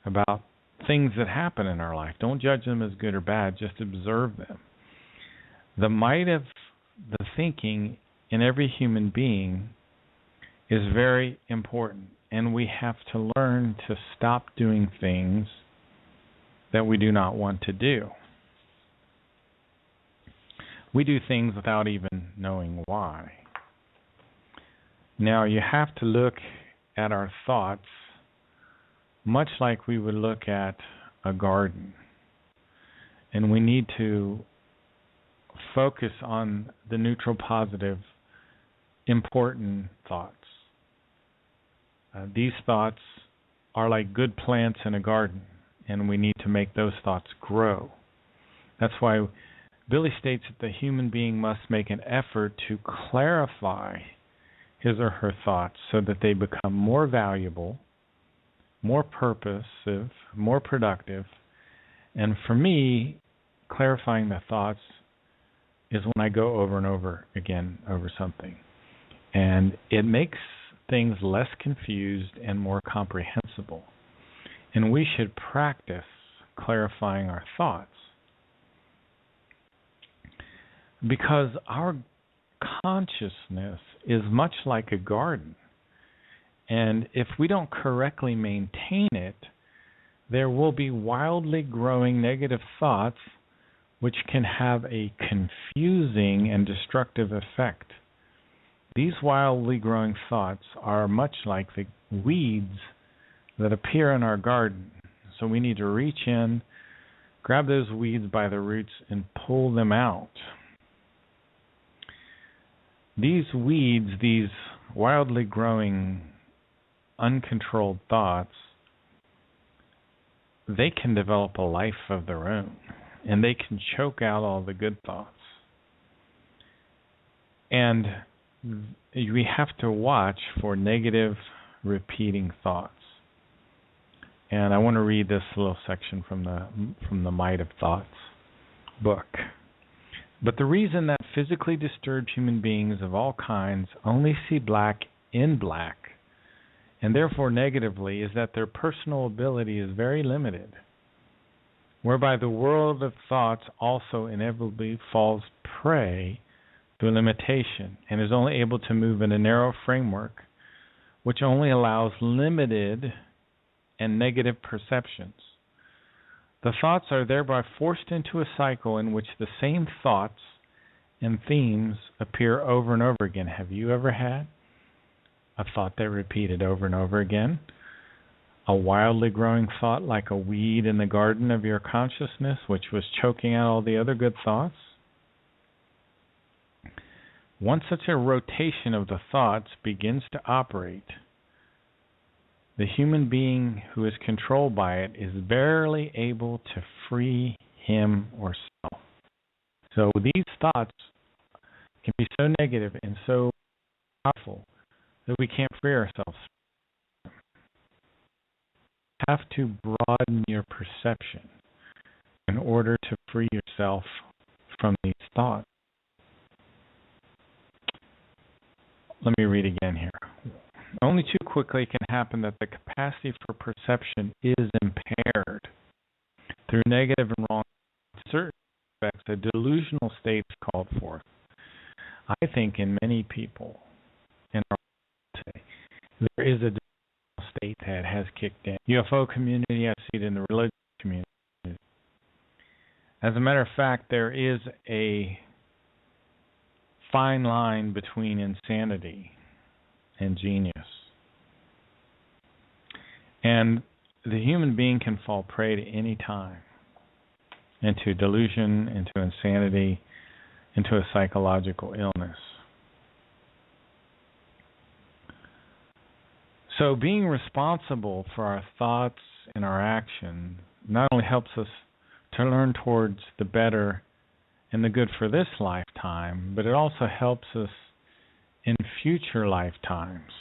about things that happen in our life. Don't judge them as good or bad, just observe them. The might of the thinking in every human being is very important, and we have to learn to stop doing things that we do not want to do. We do things without even knowing why. Now, you have to look at our thoughts much like we would look at a garden. And we need to focus on the neutral, positive, important thoughts. These thoughts are like good plants in a garden, and we need to make those thoughts grow. That's why Billy states that the human being must make an effort to clarify his or her thoughts so that they become more valuable, more purposive, more productive. And for me, clarifying the thoughts is when I go over and over again over something. And it makes things less confused and more comprehensible. And we should practice clarifying our thoughts, because our consciousness is much like a garden. And if we don't correctly maintain it, there will be wildly growing negative thoughts which can have a confusing and destructive effect. These wildly growing thoughts are much like the weeds that appear in our garden. So we need to reach in, grab those weeds by the roots, and pull them out. These weeds, these wildly growing, uncontrolled thoughts, they can develop a life of their own, and they can choke out all the good thoughts. And we have to watch for negative, repeating thoughts. And I want to read this little section from the Might of Thoughts book. But the reason that physically disturbed human beings of all kinds only see black in black, and therefore negatively, is that their personal ability is very limited, whereby the world of thoughts also inevitably falls prey to a limitation and is only able to move in a narrow framework which only allows limited and negative perceptions. The thoughts are thereby forced into a cycle in which the same thoughts and themes appear over and over again. Have you ever had a thought that repeated over and over again? A wildly growing thought like a weed in the garden of your consciousness, which was choking out all the other good thoughts? Once such a rotation of the thoughts begins to operate, the human being who is controlled by it is barely able to free him or herself. So these thoughts can be so negative and so powerful that we can't free ourselves. You have to broaden your perception in order to free yourself from these thoughts. Let me read again here. Only too quickly can happen that the capacity for perception is impaired through negative and wrong. In certain aspects, a delusional state is called forth. I think in many people in our world today, there is a delusional state that has kicked in. UFO community, I see it in the religious community. As a matter of fact, there is a fine line between insanity and genius. And the human being can fall prey to any time, into delusion, into insanity, into a psychological illness. So being responsible for our thoughts and our action not only helps us to learn towards the better and the good for this lifetime, but it also helps us in future lifetimes.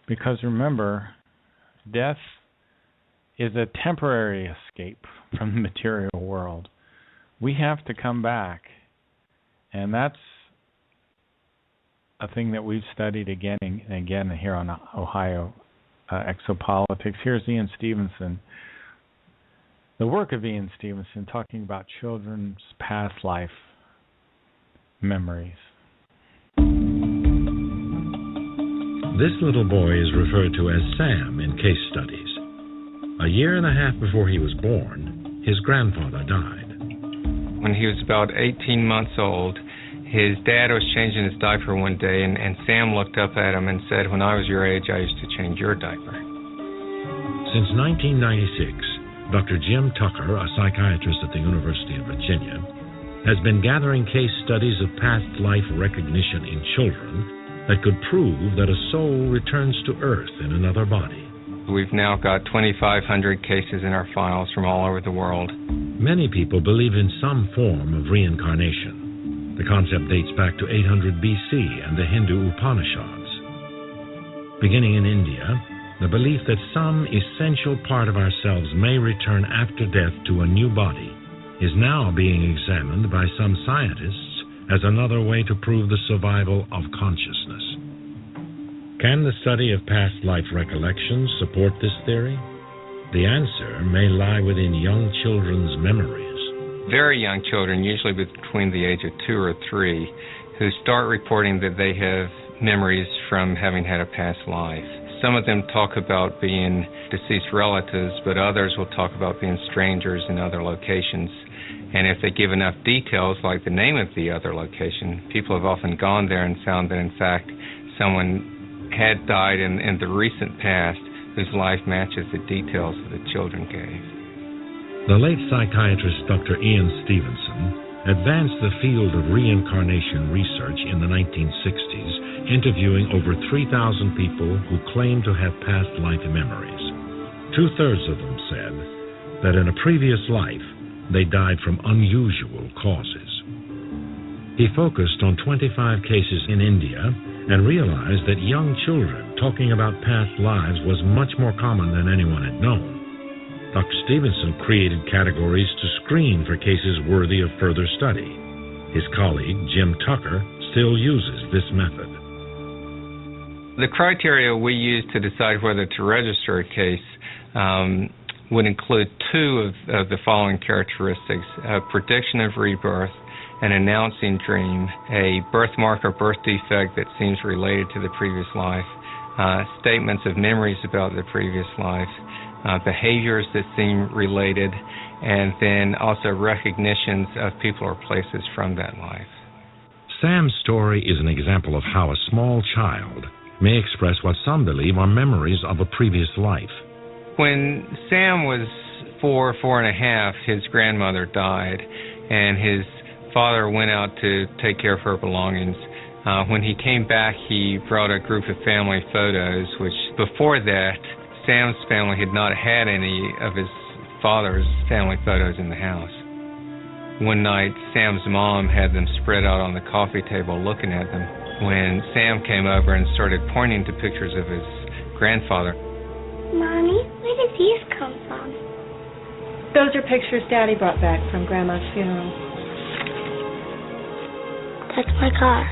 Because remember, death is a temporary escape from the material world. We have to come back. And that's a thing that we've studied again and again here on Ohio Exopolitics. Here's Ian Stevenson, the work of Ian Stevenson, talking about children's past life memories. This little boy is referred to as Sam in case studies. A year and a half before he was born, his grandfather died. When he was about 18 months old, his dad was changing his diaper one day, and Sam looked up at him and said, "When I was your age, I used to change your diaper." Since 1996, Dr. Jim Tucker, a psychiatrist at the University of Virginia, has been gathering case studies of past life recognition in children that could prove that a soul returns to Earth in another body. We've now got 2,500 cases in our files from all over the world. Many people believe in some form of reincarnation. The concept dates back to 800 BC and the Hindu Upanishads. Beginning in India, the belief that some essential part of ourselves may return after death to a new body is now being examined by some scientists as another way to prove the survival of consciousness. Can the study of past life recollections support this theory? The answer may lie within young children's memories. Very young children, usually between the age of 2 or 3, who start reporting that they have memories from having had a past life. Some of them talk about being deceased relatives, but others will talk about being strangers in other locations. And if they give enough details, like the name of the other location, people have often gone there and found that, in fact, someone had died in the recent past whose life matches the details that the children gave. The late psychiatrist Dr. Ian Stevenson advanced the field of reincarnation research in the 1960s, interviewing over 3,000 people who claimed to have past life memories. 2/3 of them said that in a previous life they died from unusual causes. He focused on 25 cases in India and realized that young children talking about past lives was much more common than anyone had known. Dr. Stevenson created categories to screen for cases worthy of further study. His colleague, Jim Tucker, still uses this method. The criteria we use to decide whether to register a case would include 2 of the following characteristics: a prediction of rebirth, an announcing dream, a birthmark or birth defect that seems related to the previous life, statements of memories about the previous life, behaviors that seem related, and then also recognitions of people or places from that life. Sam's story is an example of how a small child may express what some believe are memories of a previous life. When Sam was 4.5, his grandmother died, and his father went out to take care of her belongings. When he came back, he brought a group of family photos, which before that, Sam's family had not had any of his father's family photos in the house. One night, Sam's mom had them spread out on the coffee table looking at them. When Sam came over and started pointing to pictures of his grandfather, "Mommy, where did these come from?" Those are pictures Daddy brought back from Grandma's funeral. That's my car.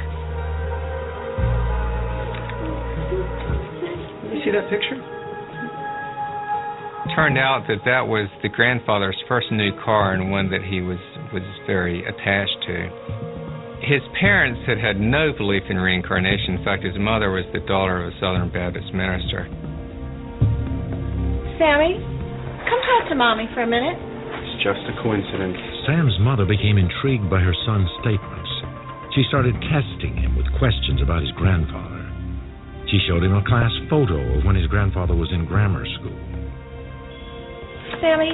You see that picture? turned out that that was the grandfather's first new car and one that he was very attached to. His parents had had no belief in reincarnation. In fact, his mother was the daughter of a Southern Baptist minister. Sammy, come talk to Mommy for a minute. It's just a coincidence. Sam's mother became intrigued by her son's statements. She started testing him with questions about his grandfather. She showed him a class photo of when his grandfather was in grammar school. Sammy,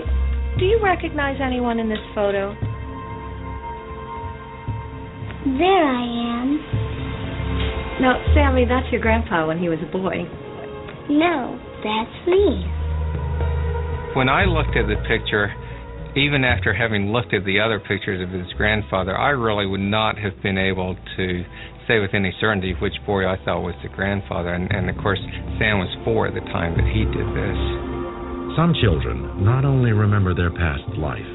do you recognize anyone in this photo? There I am. No, Sammy, that's your grandpa when he was a boy. No, that's me. When I looked at the picture, even after having looked at the other pictures of his grandfather, I really would not have been able to say with any certainty which boy I thought was the grandfather. And of course, Sam was 4 at the time that he did this. Some children not only remember their past life,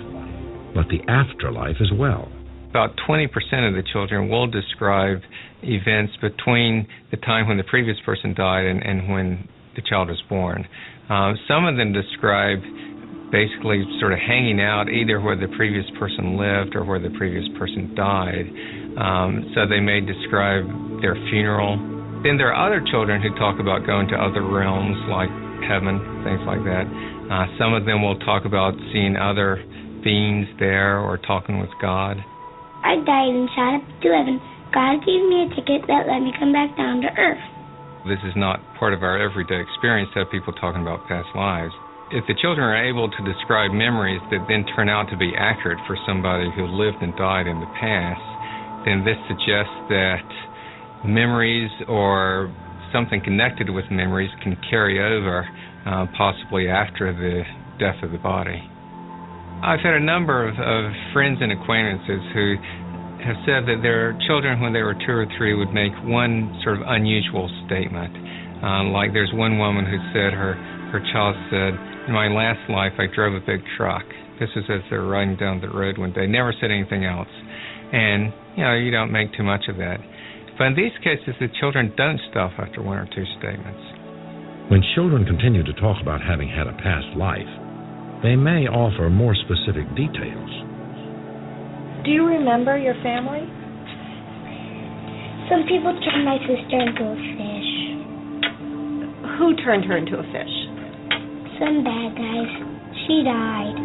but the afterlife as well. About 20% of the children will describe events between the time when the previous person died and when the child was born. Some of them describe basically sort of hanging out either where the previous person lived or where the previous person died. So they may describe their funeral. Then there are other children who talk about going to other realms like heaven, things like that. Some of them will talk about seeing other beings there or talking with God. I died and shot up to heaven. God gave me a ticket that let me come back down to earth. This is not part of our everyday experience to have people talking about past lives. If the children are able to describe memories that then turn out to be accurate for somebody who lived and died in the past, then this suggests that memories or something connected with memories can carry over possibly after the death of the body. I've had a number of friends and acquaintances who have said that their children, when they were 2 or 3, would make one sort of unusual statement. Like there's one woman who said her child said, "In my last life, I drove a big truck." This was as they were riding down the road one day. Never said anything else. And, you don't make too much of that. But in these cases, the children don't stop after 1 or 2 statements. When children continue to talk about having had a past life, they may offer more specific details. Do you remember your family? Some people turned my sister into a fish. Who turned her into a fish? Some bad guys. She died.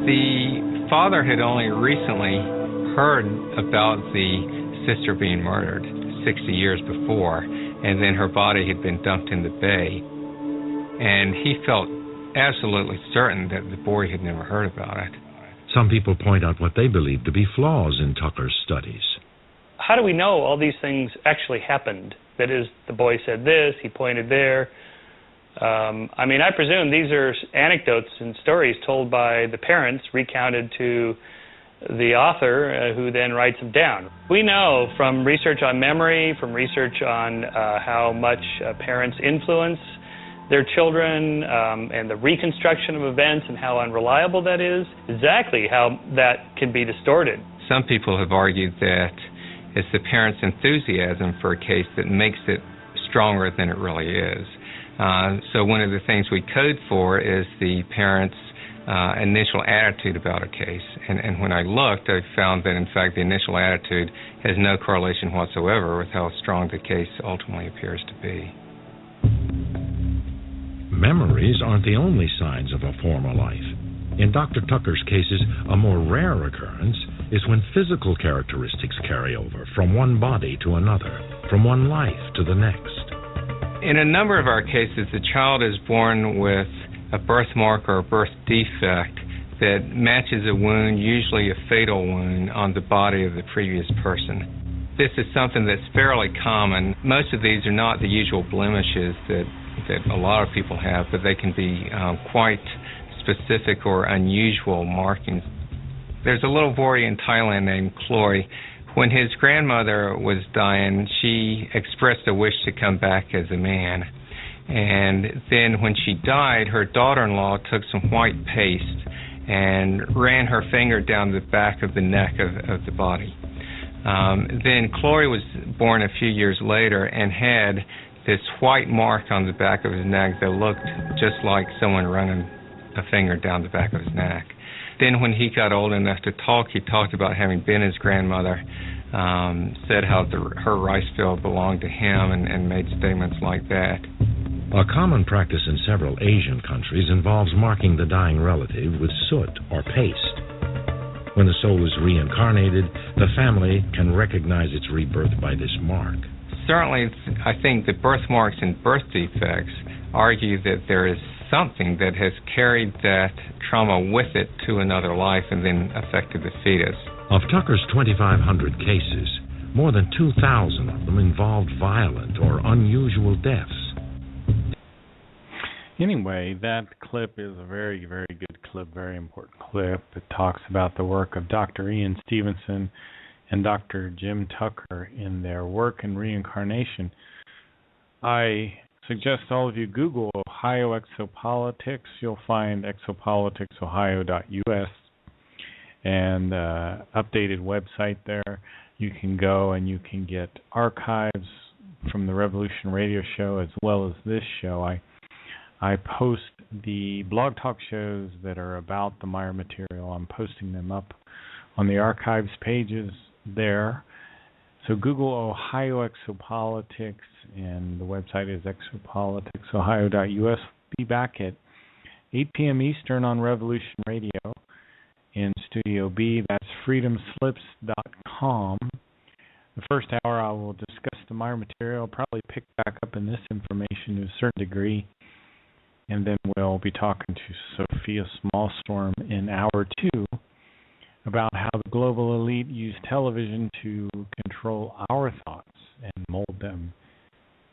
The father had only recently heard about the sister being murdered 60 years before, and then her body had been dumped in the bay. And he felt absolutely certain that the boy had never heard about it. Some people point out what they believe to be flaws in Tucker's studies. How do we know all these things actually happened? That is, the boy said this, he pointed there. I presume these are anecdotes and stories told by the parents, recounted to the author, who then writes them down. We know from research on memory, from research on how much parents influence their children, and the reconstruction of events and how unreliable that is, exactly how that can be distorted. Some people have argued that it's the parents' enthusiasm for a case that makes it stronger than it really is. So one of the things we code for is the parents' initial attitude about a case. And when I looked, I found that, in fact, the initial attitude has no correlation whatsoever with how strong the case ultimately appears to be. Memories aren't the only signs of a former life. In Dr. Tucker's cases, a more rare occurrence is when physical characteristics carry over from one body to another, from one life to the next. In a number of our cases, the child is born with a birthmark or a birth defect that matches a wound, usually a fatal wound, on the body of the previous person. This is something that's fairly common. Most of these are not the usual blemishes that a lot of people have, but they can be quite specific or unusual markings. There's a little boy in Thailand named Chloe. When his grandmother was dying, she expressed a wish to come back as a man. And then when she died, her daughter-in-law took some white paste and ran her finger down the back of the neck of the body. Then Chloe was born a few years later and had this white mark on the back of his neck that looked just like someone running a finger down the back of his neck. Then when he got old enough to talk, he talked about having been his grandmother, said how her rice field belonged to him, and made statements like that. A common practice in several Asian countries involves marking the dying relative with soot or paste. When the soul is reincarnated, the family can recognize its rebirth by this mark. Certainly, I think the birthmarks and birth defects argue that there is something that has carried that trauma with it to another life and then affected the fetus. Of Tucker's 2,500 cases, more than 2,000 of them involved violent or unusual deaths. Anyway, that clip is a very, very good clip, very important clip. It talks about the work of Dr. Ian Stevenson and Dr. Jim Tucker in their work in reincarnation. I suggest all of you Google Ohio Exopolitics. You'll find exopoliticsohio.us and updated website there. You can go and you can get archives from the Revolution Radio Show as well as this show. I post the blog talk shows that are about the Meyer material. I'm posting them up on the archives pages there. So Google Ohio Exopolitics, and the website is exopoliticsohio.us. Be back at 8 p.m. Eastern on Revolution Radio in Studio B. That's freedomslips.com. The first hour I will discuss the minor material, probably pick back up in this information to a certain degree, and then we'll be talking to Sophia Smallstorm in hour 2 about how the global elite use television to control our thoughts and mold them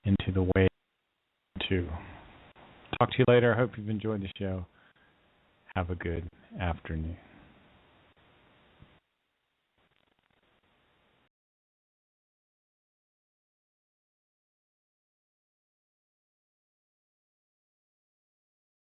into the way to. Talk to you later. I hope you've enjoyed the show. Have a good afternoon.